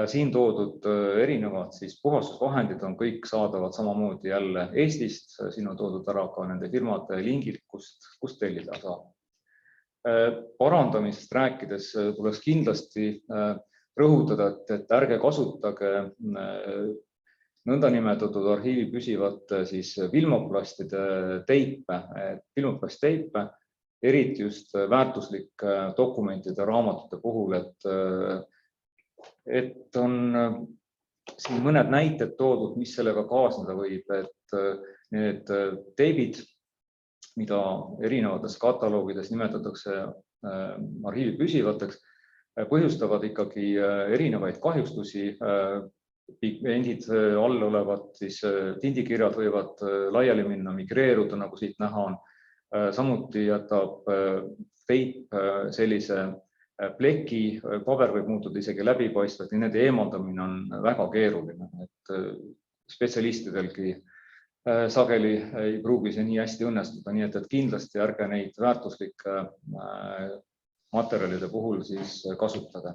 siin toodud erinevad siis puhastusvahendid on kõik saadavad samamoodi jälle Eestist. Siin on toodud ära ka nende firmade lingid, kust tellida saab. Parandamisest rääkides tuleks kindlasti rõhutada, et ärge kasutage nõndanimetatud arhiivi püsivate siis filmoplastide teipe, filmoplastteipe, eriti just väärtuslike dokumentide raamatute puhul, et on siin mõned näited toodud, mis sellega kaasneda võib, et need teibid, mida erinevates kataloogides nimetatakse arhiivi püsivateks, põhjustavad ikkagi erinevaid kahjustusi. Endid all olevad siis tindikirjad võivad laiali minna, migreeruda, nagu siit näha on. Samuti jätab teip sellise pleki, paber võib muutuda isegi läbipaistvalt ja nende eemaldamine on väga keeruline. Et spetsialistidelgi sageli ei pruugi see nii hästi õnnestuda, nii et kindlasti ärge neid väärtuslike materjalide puhul siis kasutada.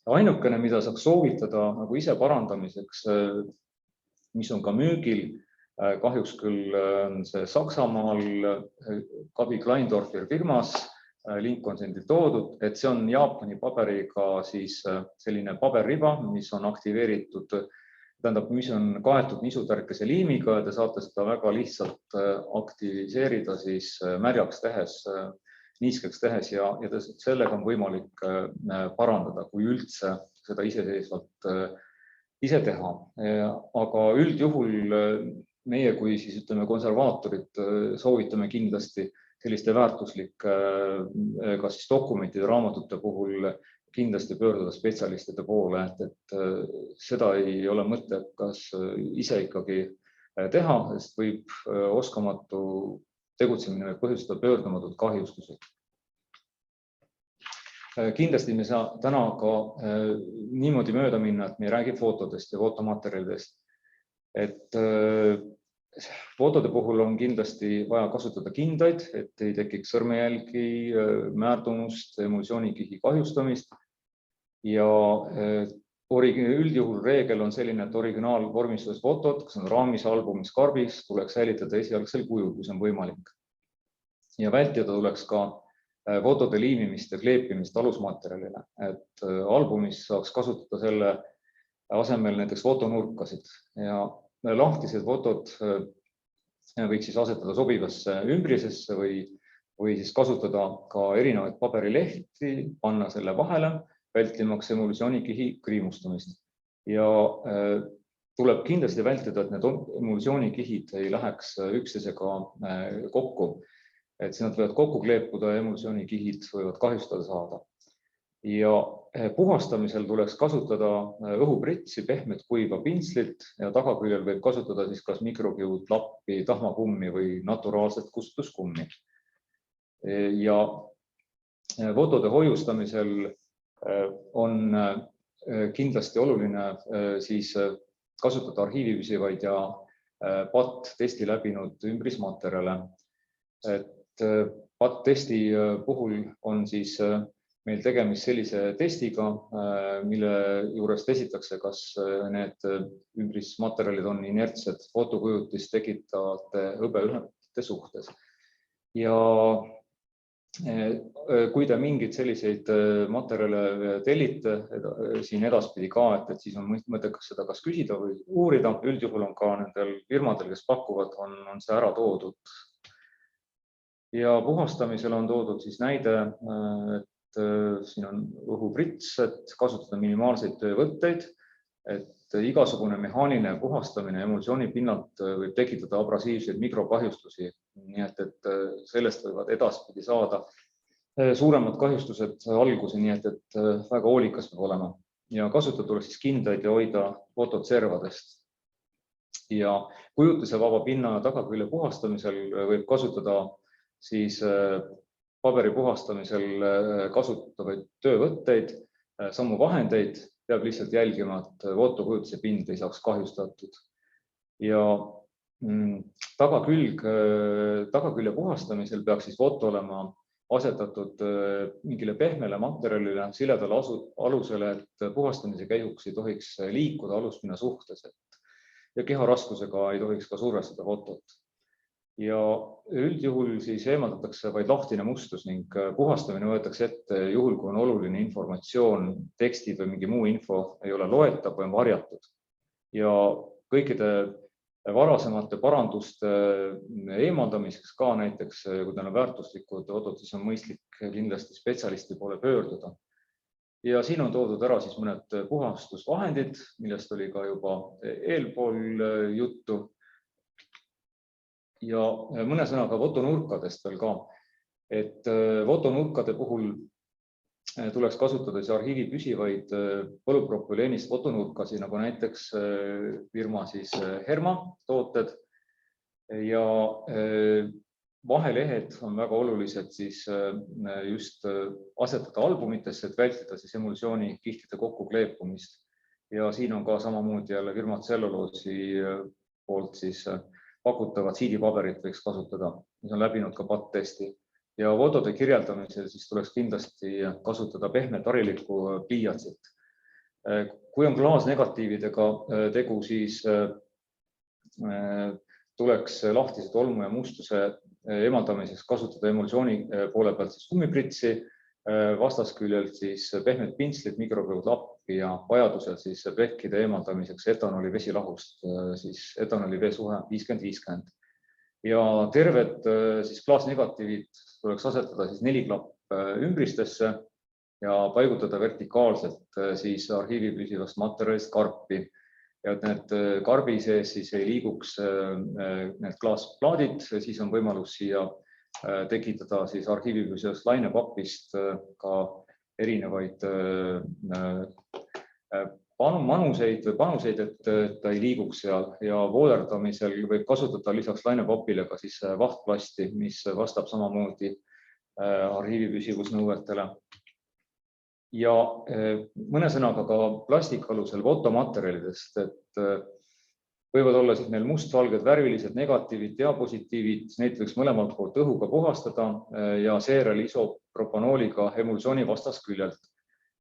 Ainukene, mida saaks soovitada nagu ise parandamiseks, mis on ka müügil. Kahjuks küll on see Saksamaal Gabi Kleindorfer firmas, link on siin toodud, et see on Jaapani paberiga siis selline paberriba, mis on aktiveeritud, tähendab, mis on kaetud nisutärkese liimiga ja te saate seda väga lihtsalt aktiviseerida siis märjaks tehes, niiskeks tehes ja sellega on võimalik parandada, kui üldse seda iseseisvalt ise teha. Aga üldjuhul meie kui siis ütleme konservaatorid soovitame kindlasti selliste väärtuslike kas siis dokumentide, raamatute puhul kindlasti pöörduda spetsialistide poole, et seda ei ole mõttekas ise ikkagi teha, sest võib oskamatu tegutsemine põhjustada pöördumatut kahjustusi. Kindlasti me saa täna ka niimoodi mööda minna, et me ei räägi fotodest ja fotomaterjalidest. Et fotode puhul on kindlasti vaja kasutada kindaid, et ei tekiks sõrmejälgi, määrdunud emulsioonikihi kahjustamist. Ja üldjuhul reegel on selline, et originaalvormistuses fotod, kas on raamis, albumis, karbis, tuleks säilitada esialgsel kujul, kui see on võimalik. Ja vältida tuleks ka fotode liimimist ja kleepimist alusmaterjalile, et albumis saaks kasutada selle asemel näiteks fotonurkasid ja lahtised fotod võiks siis asetada sobivasse ümbrisesse või siis kasutada ka erinevaid paberilehti, panna selle vahele, vältimaks emulsioonikihi kriimustamist. Ja tuleb kindlasti vältida, et need emulsioonikihid ei läheks üksteisega kokku, et nad võivad kokku kleepuda ja emulsioonikihid võivad kahjustada saada. Ja puhastamisel tuleks kasutada õhupritsi, pehmet kuiva pintslit ja tagaküljel võib kasutada siis kas mikrokiud, lappi, tahmakummi või naturaalset kustutuskummi. Ja fotode hoiustamisel on kindlasti oluline siis kasutada arhiivipüsivaid ja PAT-testi läbinud ümbrismaterjale. Et PAT-testi puhul on siis meil tegemist sellise testiga, mille juures testitakse, kas need ümbrismaterjalid on inertsed fotokujutist tekitavate hõbeühendite suhtes. Ja kui te mingeid selliseid materjale tellite siin edaspidi ka, et siis on mõttekas seda kas küsida või uurida. Üldjuhul on ka nendel firmadel, kes pakuvad, on see ära toodud. Ja puhastamisel on toodud siis näide, siin on õhuprits, et kasutada minimaalseid töövõtteid, et igasugune mehaaniline puhastamine emulsioonipinnalt võib tekitada abrasiivseid mikrokahjustusi, nii et sellest võivad edaspidi saada suuremad kahjustused alguse, nii et väga hoolikas peab olema. Ja kasutada tuleks siis kindaid ja hoida fotot servadest. Ja kujutise vaba pinna tagakülje puhastamisel võib kasutada siis paberi puhastamisel kasutatavaid töövõtteid, samu vahendeid, peab lihtsalt jälgima, et fotokujutise pind ei saaks kahjustatud. Ja tagakülje puhastamisel peaks siis foto olema asetatud mingile pehmele materjalile, siledale alusele, et puhastamise käiguks ei tohiks liikuda aluspinna suhtes ja keha raskusega ei tohiks ka survestada fotot. Ja üldjuhul siis eemaldatakse vaid lahtine mustus ning puhastamine võetakse ette juhul, kui on oluline informatsioon, tekstid või mingi muu info ei ole loetav või on varjatud. Ja kõikide varasemate paranduste eemaldamiseks ka näiteks, kui teil on väärtuslikud fotod, siis on mõistlik kindlasti spetsialisti poole pöörduda. Ja siin on toodud ära siis mõned puhastusvahendid, millest oli ka juba eelpool juttu. Ja mõne sõnaga fotonurkadest veel ka, et fotonurkade puhul tuleks kasutada arhiivi püsivaid polüpropüleenist fotonurkasi, nagu näiteks firma siis Herma tooted. Ja vahelehed on väga olulised siis just asetada albumitesse, et vältida siis emulsioonikihtide kokkukleepumist. Ja siin on ka samamoodi jälle firma Tselluloosi poolt siis pakutavad siidipaberit võiks kasutada, mis on läbinud ka PAT-testi. Ja fotode kirjeldamisel siis tuleks kindlasti kasutada pehmet harilikku pliiatsit. Kui on klaasnegatiividega tegu, siis tuleks lahtise tolmu ja mustuse eemaldamiseks kasutada emulsiooni poole pealt siis kummipritsi, vastasküljelt siis pehmed pintslit, mikrokõudlappi ja vajadusel siis plekkide eemaldamiseks etanoli vesilahust, siis etanoli veesuhe 50-50. Ja terved siis klaasnegatiivid tuleks asetada siis 4 klapp ümbristesse ja paigutada vertikaalselt siis arhiivi püsivast materjalist karpi. Ja et need karbi sees siis ei liiguks need klaasplaadid, siis on võimalus siia tekitada siis arhiivi püsivast lainepapist ka erinevaid panuseid, et ta ei liiguks seal ja voolerdamisel võib kasutada lisaks lainepapile ka siis vahtplasti, mis vastab samamoodi arhiivi püsivusnõuetele. Ja mõne sõnaga ka plastikalusel fotomaterjalidest, et võivad olla siis meil mustvalged värvilised negatiivid ja positiivid, neid võiks mõlemalt poolt õhuga puhastada ja seejärel isopropanooliga emulsiooni vastasküljelt.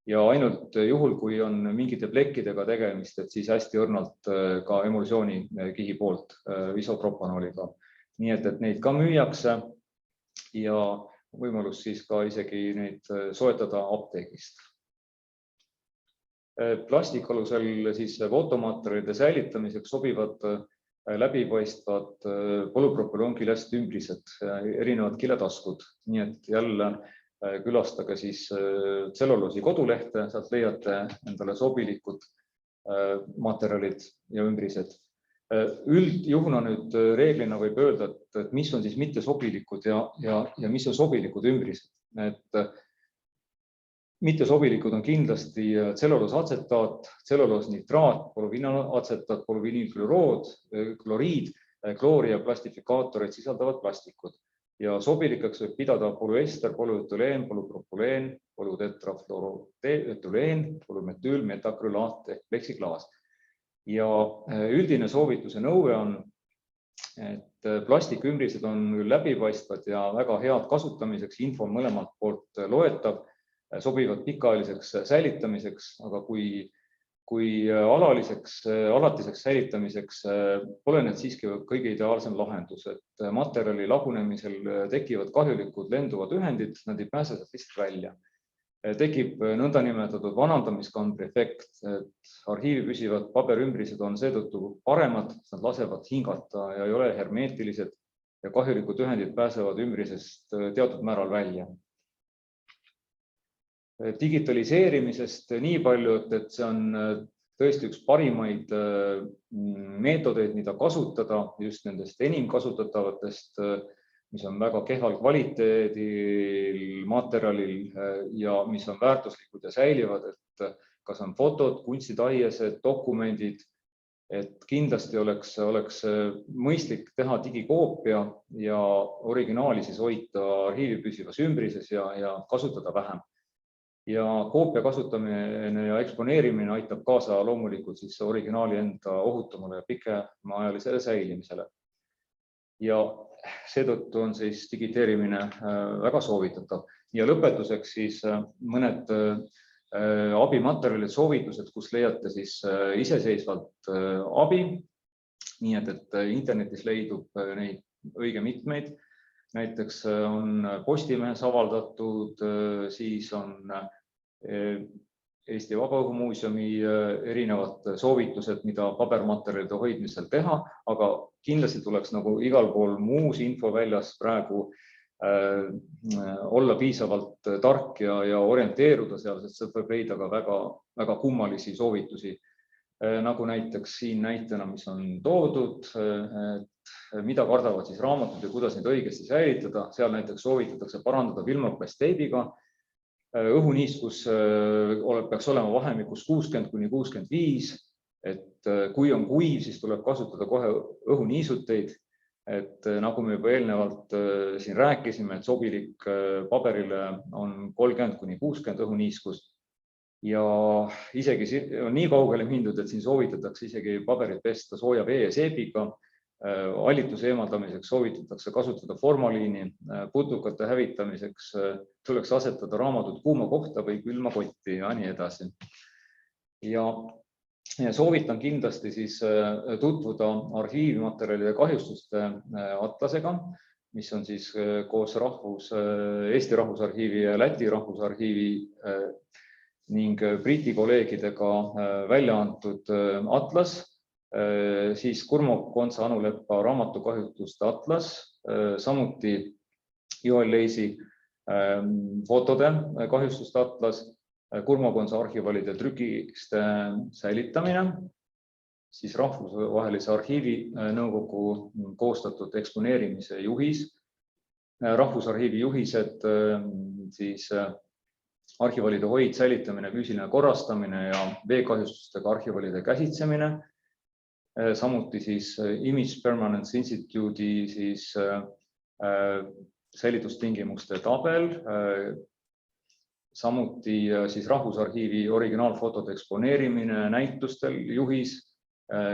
Ja ainult juhul, kui on mingite plekkidega tegemist, et siis hästi õrnalt ka emulsiooni kihi poolt isopropanooliga. Nii et neid ka müüakse ja võimalus siis ka isegi neid soetada apteegist. Plastikalusel siis fotomaterjalide säilitamiseks sobivad läbipaistvad polüpropülonkilest ümbrised, erinevad kiletaskud. Nii et jälle külastage siis tselluloosi kodulehte, sealt leiate endale sobilikud materjalid ja ümbrised. Üldjuhuna nüüd reeglina võib öelda, et mis on siis mittesobilikud ja mis on sobilikud ümbrised. Et mittesobilikud on kindlasti tselluloosacetaat, tselluloosnitraat, poluviinatsetaat, poluviinilkloriid, kloori ja plastifikaatoreid sisaldavad plastikud. Ja sobilikeks võib pidada polüester, polüetüleen, polüpropüleen, polütetrafluoroetüleen, polümetüülmetakrülaat ehk pleksiklaas. Ja üldine soovituse nõue on, et plastikümbrised on läbipaistvad ja väga head kasutamiseks, info on mõlemalt poolt loetav, sobivad pikaajaliseks säilitamiseks, aga kui alatiseks säilitamiseks pole need siiski kõige ideaalsem lahendus, et materjali lagunemisel tekivad kahjulikud lenduvad ühendid, nad ei pääse sealt lihtsalt välja. Tekib nõndanimetatud vanandamiskambri efekt, et arhiivi püsivad paberümbrised on seetõttu paremad, nad lasevad hingata ja ei ole hermeetilised ja kahjulikud ühendid pääsevad ümbrisest teatud määral välja. Digitaliseerimisest nii palju, et see on tõesti üks parimaid meetodeid, mida kasutada just nendest enim kasutatavatest, mis on väga kehval kvaliteedil materjalil ja mis on väärtuslikud ja säilivad, et kas on fotod, kunstitaiesed, dokumendid, et kindlasti oleks mõistlik teha digikoopia ja originaali siis hoida arhiivi püsivas ümbrises ja kasutada vähem. Ja koopia kasutamine ja eksponeerimine aitab kaasa loomulikult siis originaali enda ohutumale ja pikemaajalisele säilimisele. Ja seetõttu on siis digiteerimine väga soovitatav. Ja lõpetuseks siis mõned abimaterjalid, soovitused, kus leiate siis iseseisvalt abi. Nii et internetis leidub neid õige mitmeid. Näiteks on Postimehes avaldatud, siis on Eesti Vabaõhumuuseumi erinevad soovitused, mida pabermaterjalide hoidmisel teha, aga kindlasti tuleks nagu igal pool muus infoväljas praegu olla piisavalt tark ja orienteeruda seal, sest see võib leida ka väga kummalisi soovitusi. Nagu näiteks siin näitena, mis on toodud, mida kardavad siis raamatud ja kuidas neid õigesti säilitada. Seal näiteks soovitatakse parandada filmoplastteibiga. Õhuniiskus peaks olema vahemikus 60–65, et kui on kuiv, siis tuleb kasutada kohe õhuniisuteid. Et nagu me juba eelnevalt siin rääkisime, et sobilik paberile on 30–60 õhuniiskust. Ja isegi on nii kaugele mindud, et siin soovitatakse isegi paberit pesta sooja vee ja seebiga. Hallituse eemaldamiseks soovitatakse kasutada formaliini, putukate hävitamiseks tuleks asetada raamatud kuuma kohta või külma kotti ja nii edasi. Ja Soovitan kindlasti siis tutvuda arhiivimaterjalide kahjustuste atlasega, mis on siis koos Eesti Rahvusarhiivi ja Läti Rahvusarhiivi ning Briti kolleegidega välja antud atlas, siis Kurmo Kontsa Anu Leppa raamatukahjustuste atlas, samuti Joel Leisi fotode kahjustuste atlas, Kurmo Kontsa arhivalide trükiste säilitamine, siis Rahvusvahelise Arhiivinõukogu koostatud eksponeerimise juhis, Rahvusarhiivi juhised, siis arhivalide hoid, säilitamine, füüsiline korrastamine ja veekahjustustega arhivalide käsitsemine, samuti siis Image Permanence Institute'i siis säilitustingimuste tabel, samuti siis Rahvusarhiivi originaalfotode eksponeerimine näitustel juhis,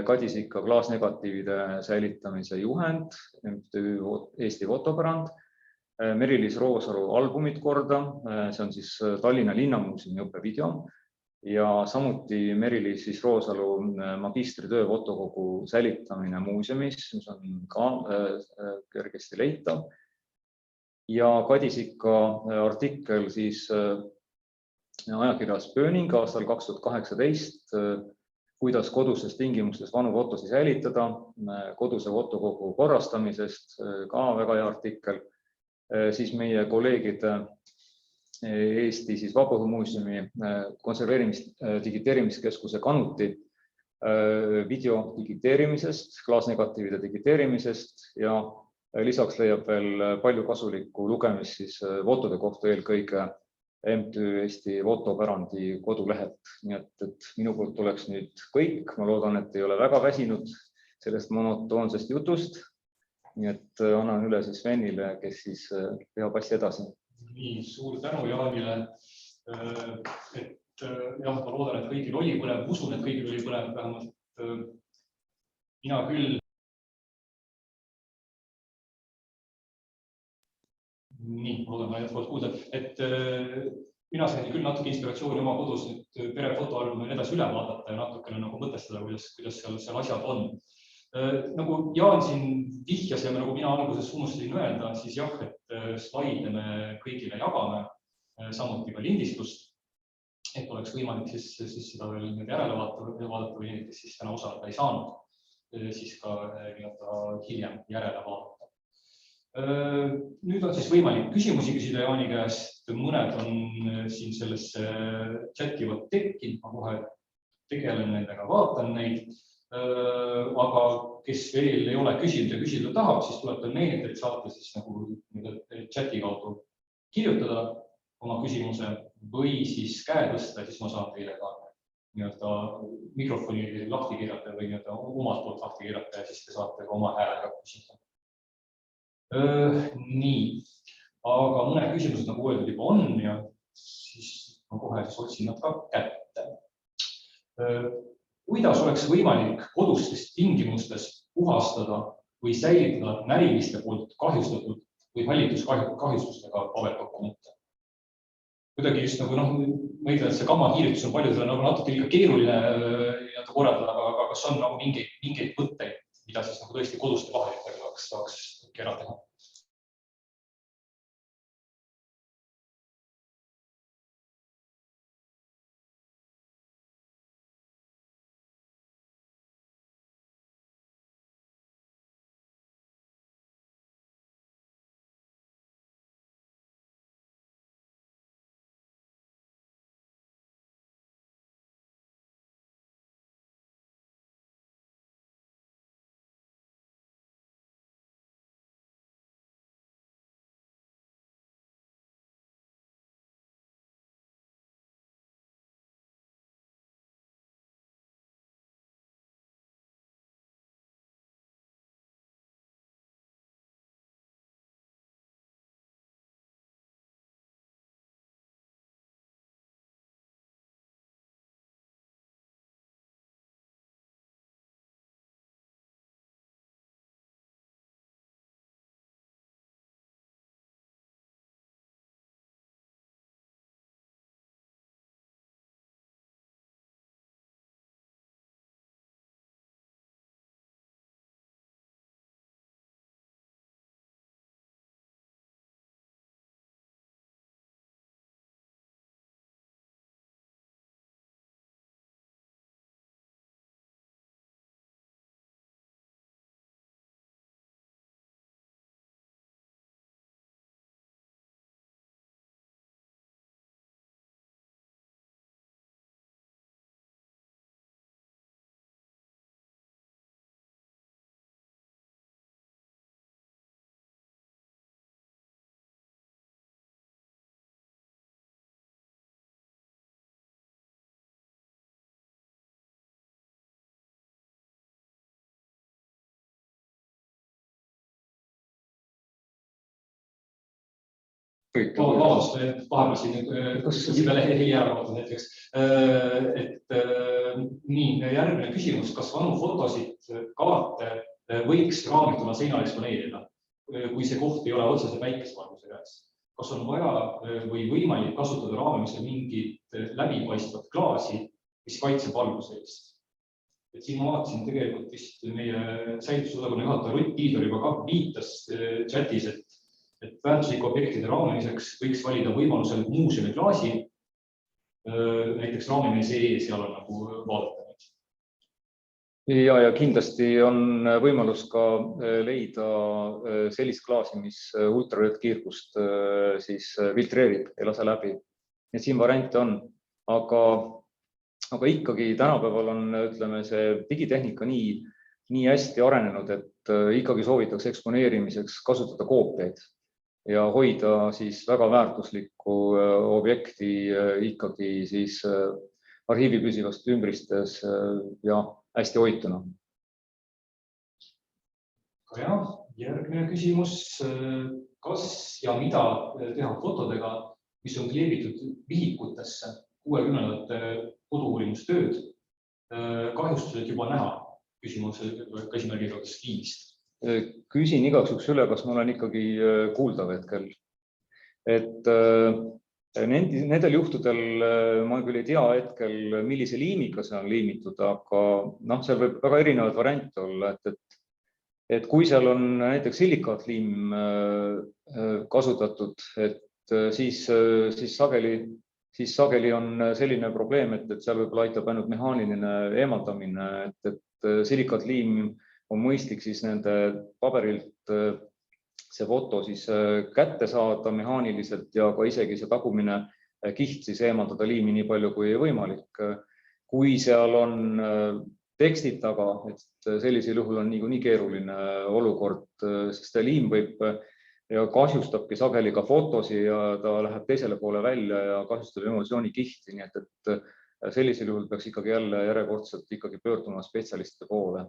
Kadisika klaasnegatiivide säilitamise juhend, MTÜ Eesti Fotopärand, Meri-Liis Roosalu albumid korda, see on siis Tallinna Linnamuuseumi õppevideo ja samuti Meri-Liis Roosalu magistritöö fotokogu säilitamine muuseumis, mis on ka kergesti leitav. Ja Kadisika artikkel siis ajakirjas Pööning aastal 2018, kuidas kodustes tingimustes vanu fotosid säilitada, koduse fotokogu korrastamisest, ka väga hea artikkel. Siis meie kolleegide Eesti siis Vabaõhumuuseumi konserveerimis-digiteerimiskeskuse Kanuti video digiteerimisest, klaasnegatiivide digiteerimisest ja lisaks leiab veel palju kasulikku lugemist siis fotode kohta eelkõige MTÜ Eesti Fotopärandi kodulehelt. Nii et minu poolt oleks nüüd kõik. Ma loodan, et ei ole väga väsinud sellest monotoonsest jutust. Nii et annan üle siis Svenile, kes siis peab asja edasi. Nii, suur tänu Jaanile. Ma loodan, et kõigil oli põnev. Usun, et kõigil oli põnev. Vähemalt mina küll. Nii, loodan, ma jätkuvalt kuulda. Mina sain küll natuke inspiratsiooni oma kodus nüüd perefotoalbumi edasi üle vaadata ja natukene nagu mõtestada, kuidas seal asjad on. Nagu Jaan siin vihjas ja nagu mina alguses unustasin öelda, siis jah, et slaide me kõigile jagame, samuti ka lindistust, et oleks võimalik siis seda veel järele vaadata või need, kes siis täna osaleda ei saanud, siis ka hiljem järele vaadata. Nüüd on siis võimalik küsimusi küsida Jaani käest, mõned on siin sellesse chati tekkinud, ma kohe tegelen nendega, vaatan neid, aga kes veel ei ole küsinud ja küsida tahab, siis tuletan meelde, et saate siis nagu chati kaudu kirjutada oma küsimuse või siis käe tõsta, siis ma saan teile ka mikrofoni lahti kirjata või omalt poolt lahti kirjata ja siis te saate ka oma häälega küsida. Nii, aga mõned küsimused nagu öeldud juba on ja siis ma kohe otsin nad ka kätte. Kuidas oleks võimalik kodustes tingimustes puhastada või säilitada näriliste poolt kahjustatud või hallituskahjustustega paberdokumente? Kuidagi just nagu ma ütlen, et see gammakiiritus on paljudele natuke liiga keeruline korraldada, aga kas on nagu mingeid mõtteid, mida siis nagu tõesti koduste vahenditega saaks ära teha? Vabandust, vahepeal siin peale heli ära vaatad näiteks. Nii, järgmine küsimus, kas vanu fotosid kaarte võiks raamituna seinal eksponeerida, kui see koht ei ole otsese päikesevalguse käes? Kas on vaja või võimalik kasutada raamimisel mingit läbipaistvat klaasi, mis kaitseb valguse eest? Siin ma vaatasin tegelikult vist meie säilitusosakonna juhataja Rutt Tiidor juba ka viitas chatis, et väärtuslike objektide raamimiseks võiks valida võimalusel muuseumi klaasi, näiteks raamimise seal on nagu vaadata. Ja kindlasti on võimalus ka leida sellist klaasi, mis ultraviolettkiirgust siis filtreerib, ei lase läbi. Ja siin variante on, aga ikkagi tänapäeval on, ütleme, see digitehnika nii hästi arenenud, et ikkagi soovitakse eksponeerimiseks kasutada koopiaid ja hoida siis väga väärtuslikku objekti ikkagi siis arhiivi püsivast ümbristes ja hästi hoituna. Ja järgmine küsimus. Kas ja mida teha fotodega, mis on kleebitud vihikutesse 60-ndate kodu-uurimustööd? Kahjustused juba näha. Küsimus esimärgiga stiilist. Küsin igaks juhuks üle, kas ma olen ikkagi kuuldav hetkel. Et nendel juhtudel ma küll ei tea hetkel, millise liimiga see on liimitud, aga seal võib väga erinevad variante olla. Et kui seal on näiteks silikaatliim kasutatud, et siis sageli on selline probleem, et seal võib-olla aitab ainult mehaaniline eemaldamine, et silikaatliim on mõistlik siis nende paberilt see foto siis kätte saada mehaaniliselt ja ka isegi see tagumine kiht siis eemaldada liimi nii palju kui võimalik. Kui seal on tekstid taga, et sellisel juhul on nii keeruline olukord, sest see liim võib ja kahjustabki sageli ka fotosi ja ta läheb teisele poole välja ja kahjustab emulsiooni kihti, nii et sellisel juhul peaks ikkagi jälle järjekordselt ikkagi pöörduma spetsialistide poole.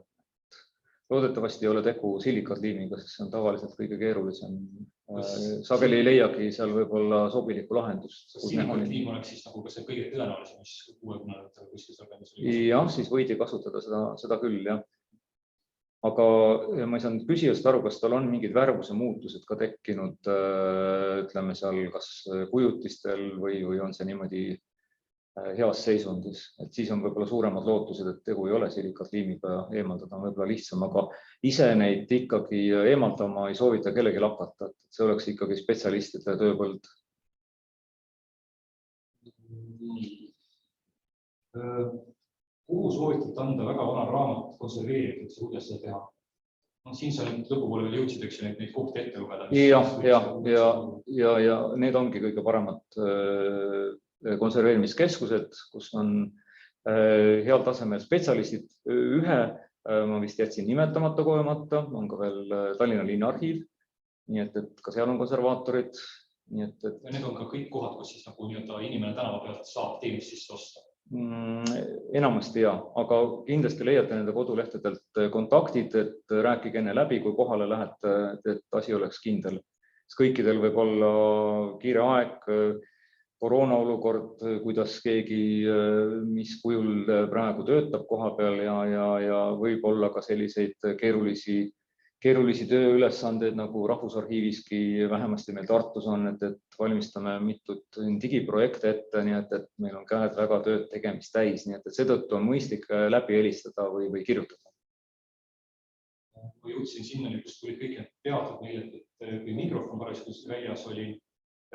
Loodetavasti ei ole tegu silikaatliimiga, sest see on tavaliselt kõige keerulisem. Sageli ei leiagi seal võib-olla sobilikku lahendust. Silikaatliim oleks siis nagu ka see kõige tõenäolisem, mis 60-ndatel kuskil sargandus oli? Jah, siis võidi kasutada seda küll, jah. Aga ma ei saanud küsijast aru, kas tal on mingid värvuse muutused ka tekkinud, ütleme seal kas kujutistel või on see niimoodi heas seisundis, et siis on võib-olla suuremad lootused, et tegu ei ole silikaatliimiga eemaldada, on võib-olla lihtsam, aga ise neid ikkagi eemaldama ei soovita kellegi hakata, et see oleks ikkagi spetsialistide tööpõld. Kuhu soovitate anda väga vana raamat konserveeritud, kuidas seda teha? Siin sa nüüd lõpupoole veel jõudsid, eks neid kohti ette lugeda. Ja need ongi kõige paremad konserveerimiskeskused, kus on heal tasemel spetsialistid. Ühe ma vist jätsin nimetamata kogemata, on ka veel Tallinna linnaarhiiv, nii et ka seal on konservaatorid. Ja need on ka kõik kohad, kus siis nagu inimene tänava pealt saab teenust sisse osta? Enamasti ja, aga kindlasti leiate nende kodulehtedelt kontaktid, et rääkige enne läbi, kui kohale lähete, et asi oleks kindel. Kõikidel võib olla kiire aeg, koroonaolukord, kuidas keegi, mis kujul praegu töötab koha peal ja võib olla ka selliseid keerulisi tööülesandeid nagu Rahvusarhiiviski vähemasti meil Tartus on, et valmistame mitut digiprojekte ette, nii et meil on käed väga tööd tegemist täis, nii et seetõttu on mõistlik läbi helistada või kirjutada. Kui jõudsin sinna, kus tuli kõik need teatud meile, et kui mikrofon parasjagu väljas oli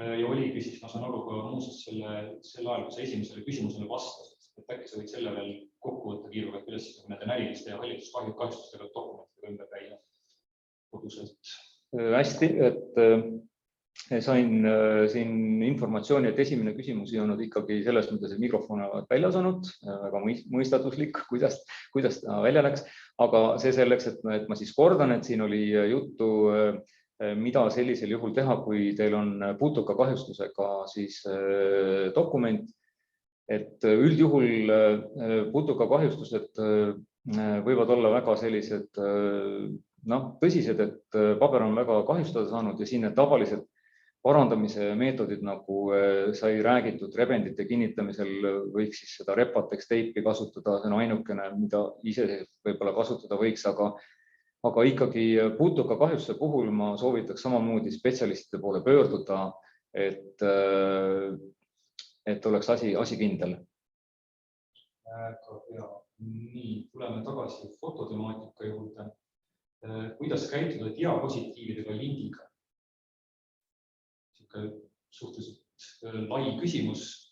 ja oligi, siis ma saan aru ka muuseas selle ajal, kui sa esimesele küsimusele vastasid, et äkki sa võid selle veel kokku võtta kiiruga, kuidas siis nende näriliste ja hallituskahjustustega dokumentidega ümber käia koduselt. Hästi, et sain siin informatsiooni, et esimene küsimus ei olnud ikkagi selles mõttes, et mikrofon on väljas olnud, väga mõistatuslik, kuidas ta välja läks, aga see selleks, et ma siis kordan, et siin oli juttu mida sellisel juhul teha, kui teil on putuka kahjustusega siis dokument, et üldjuhul putuka kahjustused võivad olla väga sellised tõsised, et paber on väga kahjustada saanud ja siin tavaliselt parandamise meetodid, nagu sai räägitud rebendite kinnitamisel, võiks siis seda Repatex teipi kasutada, see on ainukene, mida ise võib-olla kasutada võiks, aga ikkagi putuka kahjustuse puhul ma soovitaks samamoodi spetsialistide poole pöörduda, et oleks asi kindel. Nii, tuleme tagasi fototemaatika juurde. Kuidas käituda diapositiividega lindiga? Suhteliselt lai küsimus,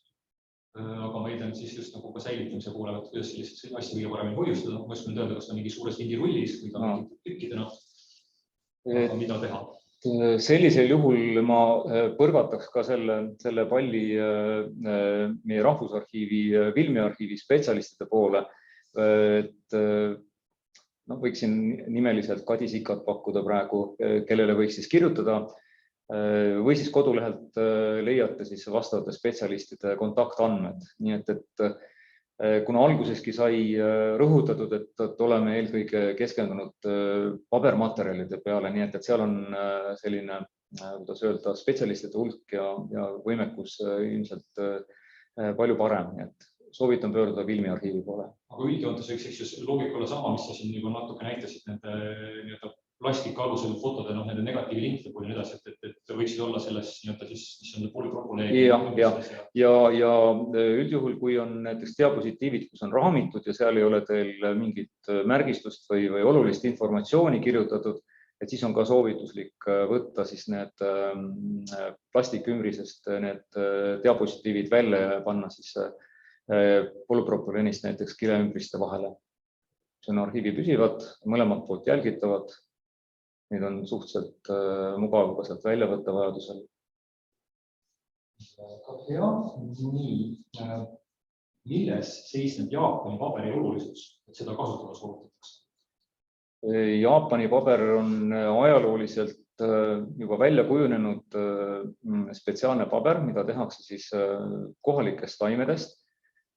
aga ma eeldan siis just nagu ka säilitamise poole, et kuidas selliseid asju kõige paremini hoiustada. Ma võin öelda, kas ta mingi suures lindirullis või ta mingi tükkidena, aga mida teha? Sellisel juhul ma põrgataks ka selle palli meie Rahvusarhiivi, filmiarhiivi spetsialistide poole, et võiksin nimeliselt Kadi Sikat pakkuda praegu, kellele võiks siis kirjutada või siis kodulehelt leiate siis vastavate spetsialistide kontaktandmed. Nii et kuna alguseski sai rõhutatud, et oleme eelkõige keskendunud pabermaterjalide peale, nii et seal on selline, kuidas öelda, spetsialistide hulk ja võimekus ilmselt palju parem, nii et soovitan pöörduda filmiarhiivi poole. Aga üldjoontes võiks loogika olla sama, mis sa siin juba natuke näitasid nende plastika alusel fotode, nende negatiivilinkide puhul ja nii edasi, et võiksid olla selles mis on polüpropüleeni. Ja üldjuhul, kui on näiteks diapositiivid, kus on raamitud ja seal ei ole teil mingit märgistust või olulist informatsiooni kirjutatud, et siis on ka soovituslik võtta siis need plastikümbrisest need diapositiivid välja ja panna siis polüpropüleenist näiteks kileümbriste vahele. See on arhiivi püsivad, mõlemad poolt jälgitavad. Need on suhteliselt mugav ka sealt välja võtta vajadusel. Nii, milles seisneb Jaapani paberi olulisus, et seda kasutada soovitatakse? Jaapani paber on ajalooliselt juba välja kujunenud spetsiaalne paber, mida tehakse siis kohalikest taimedest.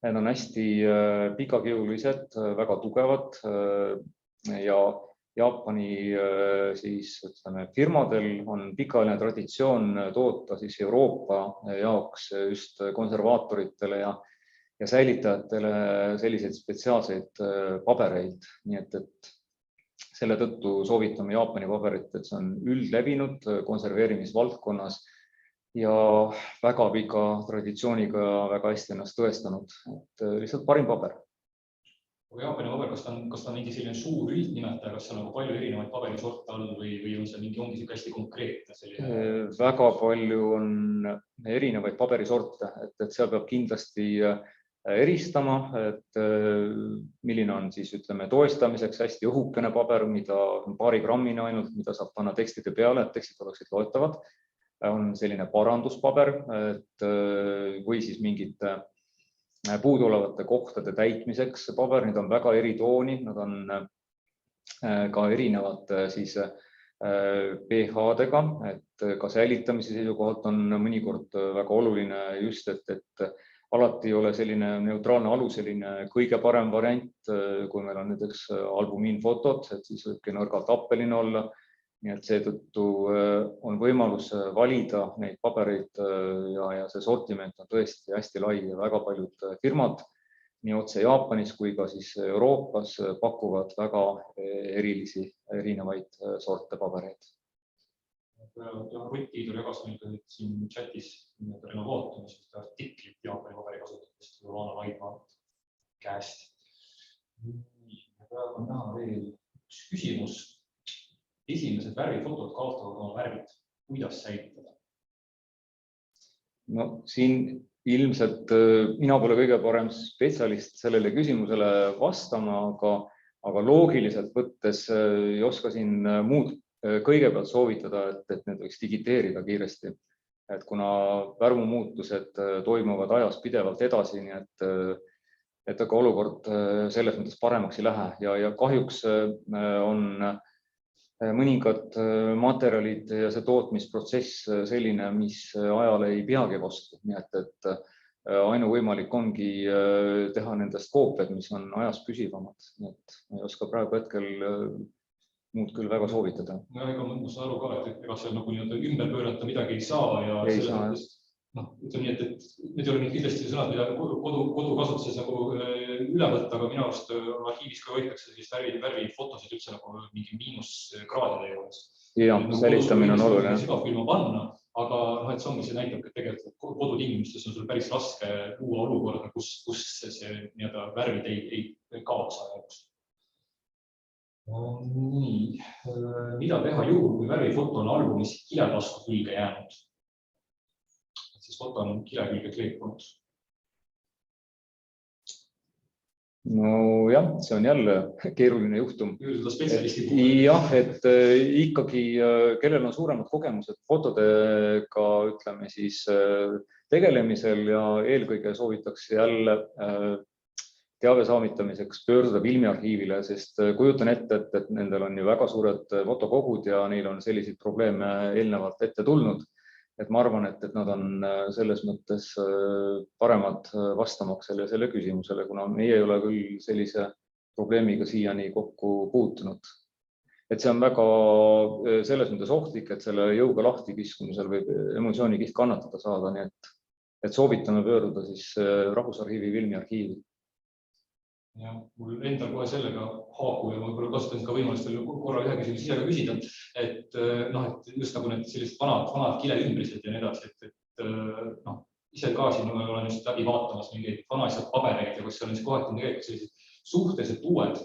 Need on hästi pikakiulised, väga tugevad ja Jaapani siis, firmadel on pikaajaline traditsioon toota siis Euroopa jaoks just konservaatoritele ja säilitajatele selliseid spetsiaalseid pabereid. Nii et selle tõttu soovitame Jaapani paberit, et see on üldlevinud konserveerimisvaldkonnas ja väga pika traditsiooniga väga hästi ennast tõestanud. Et lihtsalt parim paber. Jaapani paber, kas ta on mingi selline suur üldnimetaja, kas seal on palju erinevaid paberisorte all või on see ongi hästi konkreetne? Väga palju on erinevaid paberisorte, et seal peab kindlasti eristama, et milline on siis toestamiseks hästi õhukene paber, mida on paari grammine ainult, mida saab panna tekstide peale, et tekstid oleksid loetavad. On selline paranduspaber või siis mingite puudolevate kohtade täitmiseks paber, need on väga eritooni, nad on ka erinevate siis pH-dega, et ka säilitamise seisukohalt on mõnikord väga oluline just, et alati ei ole selline neutraalne aluseline kõige parem variant, kui meil on näiteks albumiinfotod, et siis võibki nõrgalt appeline olla. Nii et seetõttu on võimalus valida neid pabereid ja see sortiment on tõesti hästi lai ja väga paljud firmad nii otse Jaapanis kui ka siis Euroopas pakuvad väga erinevaid sorte pabereid. Rutt Tiidur jagas meil siin chatis renovaatumist artiklit Jaapani paberi kasutamist Joana Laidmaa käest. Praegu on näha veel üks küsimus. Esimesed värvifotod kaotavad oma värvid. Kuidas säilitada? No siin ilmselt mina pole kõige parem spetsialist sellele küsimusele vastama, aga loogiliselt võttes ei oska siin muud kõigepealt soovitada, et need võiks digiteerida kiiresti. Et kuna värmumuutused toimuvad ajas pidevalt edasi, nii et aga olukord selles mõttes paremaks ei lähe ja kahjuks on mõningad materjalid ja see tootmisprotsess selline, mis ajale ei peagi vastu. Nii et ainuvõimalik ongi teha nendest koopiad, mis on ajas püsivamad. Nii et ma ei oska praegu hetkel muud küll väga soovitada. Ega ma saan aru ka, et ega seal nagu ümber pöörata midagi ei saa ja Ei saa, ütleme nii, et need ei ole kindlasti sõnad, mida kodukasutuses nagu üle võtta, aga minu arust arhiivis ka hoitakse sellist värvifotosid üldse nagu mingi miinuskraadide juures. Ja, säilitamine on oluline. Sügavkülma panna, aga et see ongi, see näitab, et tegelikult kodutingimustes on sul päris raske luua olukorda, kus see värvid ei kaotsa. Nii, mida teha juhul, kui värvifoto on albumis kiletasku külge jäänud? Siis foto on kile külge kleepunud. No jah, see on jälle keeruline juhtum. Jah, et ikkagi, kellel on suuremad kogemused fotodega, ütleme siis tegelemisel ja eelkõige soovitakse jälle teave saamitamiseks pöörduda filmiarhiivile, sest kujutan ette, et nendel on ju väga suured fotokogud ja neil on selliseid probleeme eelnevalt ette tulnud. Et ma arvan, et nad on selles mõttes paremad vastamaks selle küsimusele, kuna meie ei ole küll sellise probleemiga siiani kokku puutunud. Et see on väga selles mõttes ohtlik, et selle jõuga lahti kiskumisel võib emotsioonikiht kannatada saada, nii et soovitame pöörduda siis Rahvusarhiivi filmiarhiivi. Ja mul endal kohe sellega haaku ja ma kasutan ka võimalust korra ühe küsimus ise ka küsida, et just nagu need sellised vanad kileümbrised ja nii edasi, et ise ka siin olen just läbi vaatamas mingeid vanaisad pabereid ja kus seal on kohati tegelikult sellised suhteliselt uued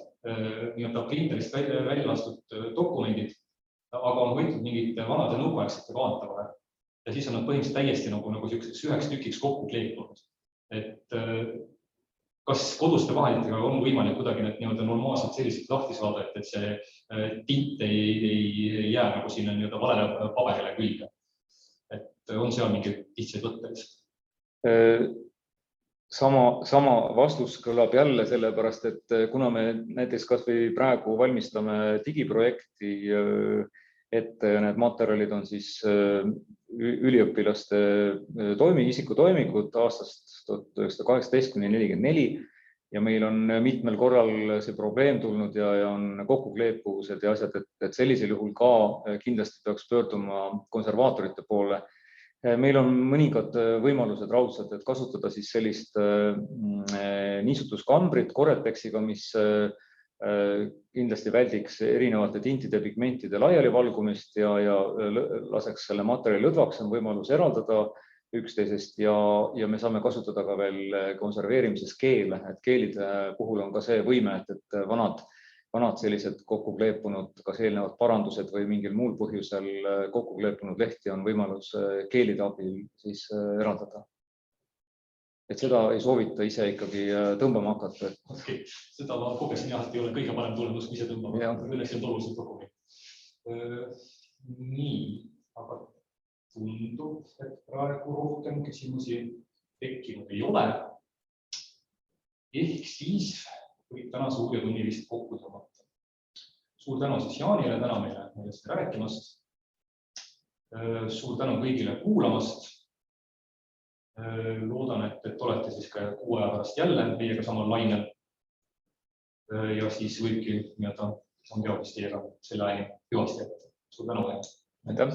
printerist välja lastud dokumendid, aga on võetud mingid vanade nõukoaegsete kaante vahel ja siis on nad põhimõtteliselt täiesti nagu üheks tükiks kokku kleepunud. Et kas koduste vahenditega on võimalik kuidagi need normaalselt selliselt lahti saada, et see tint ei jää nagu sinna valele paberile külge? Et on seal mingeid lihtsaid võtteid? Sama vastus kõlab jälle sellepärast, et kuna me näiteks kas või praegu valmistame digiprojekti ette ja need materjalid on siis üliõpilaste isikutoimingud aastast 1918–44 ja meil on mitmel korral see probleem tulnud ja on kokkukleepuvused ja asjad, et sellisel juhul ka kindlasti peaks pöörduma konservaatorite poole. Meil on mõningad võimalused raudselt, et kasutada siis sellist niisutuskambrit Corretexiga, mis kindlasti väldiks erinevate tintide pigmentide laialivalgumist ja laseks selle materjali lõdvaks, on võimalus eraldada üksteisest ja me saame kasutada ka veel konserveerimises keele, et keelide puhul on ka see võime, et vanad sellised kokkukleepunud, kas eelnevad parandused või mingil muul põhjusel kokkukleepunud lehti on võimalus keelide abil siis eraldada. Et seda ei soovita ise ikkagi tõmbama hakata. Okay. Seda ma kogesin jah, et ei ole kõige parem tulemus, kui ise tõmbama. Õnneks on oluliselt dokument. Nii, aga tundub, et praegu rohkem küsimusi tekkinud ei ole. Ehk siis võib täna suure tunni vist kokku tõmmata. Suur tänu siis Jaanile täna meile rääkimast. Suur tänu kõigile kuulamast. Loodan, et olete siis ka 6 aja pärast jälle meiega samal lainel. Ja siis võibki on teadmist teiega selle ajani hüvasti jätta. Suur tänu. Aitäh.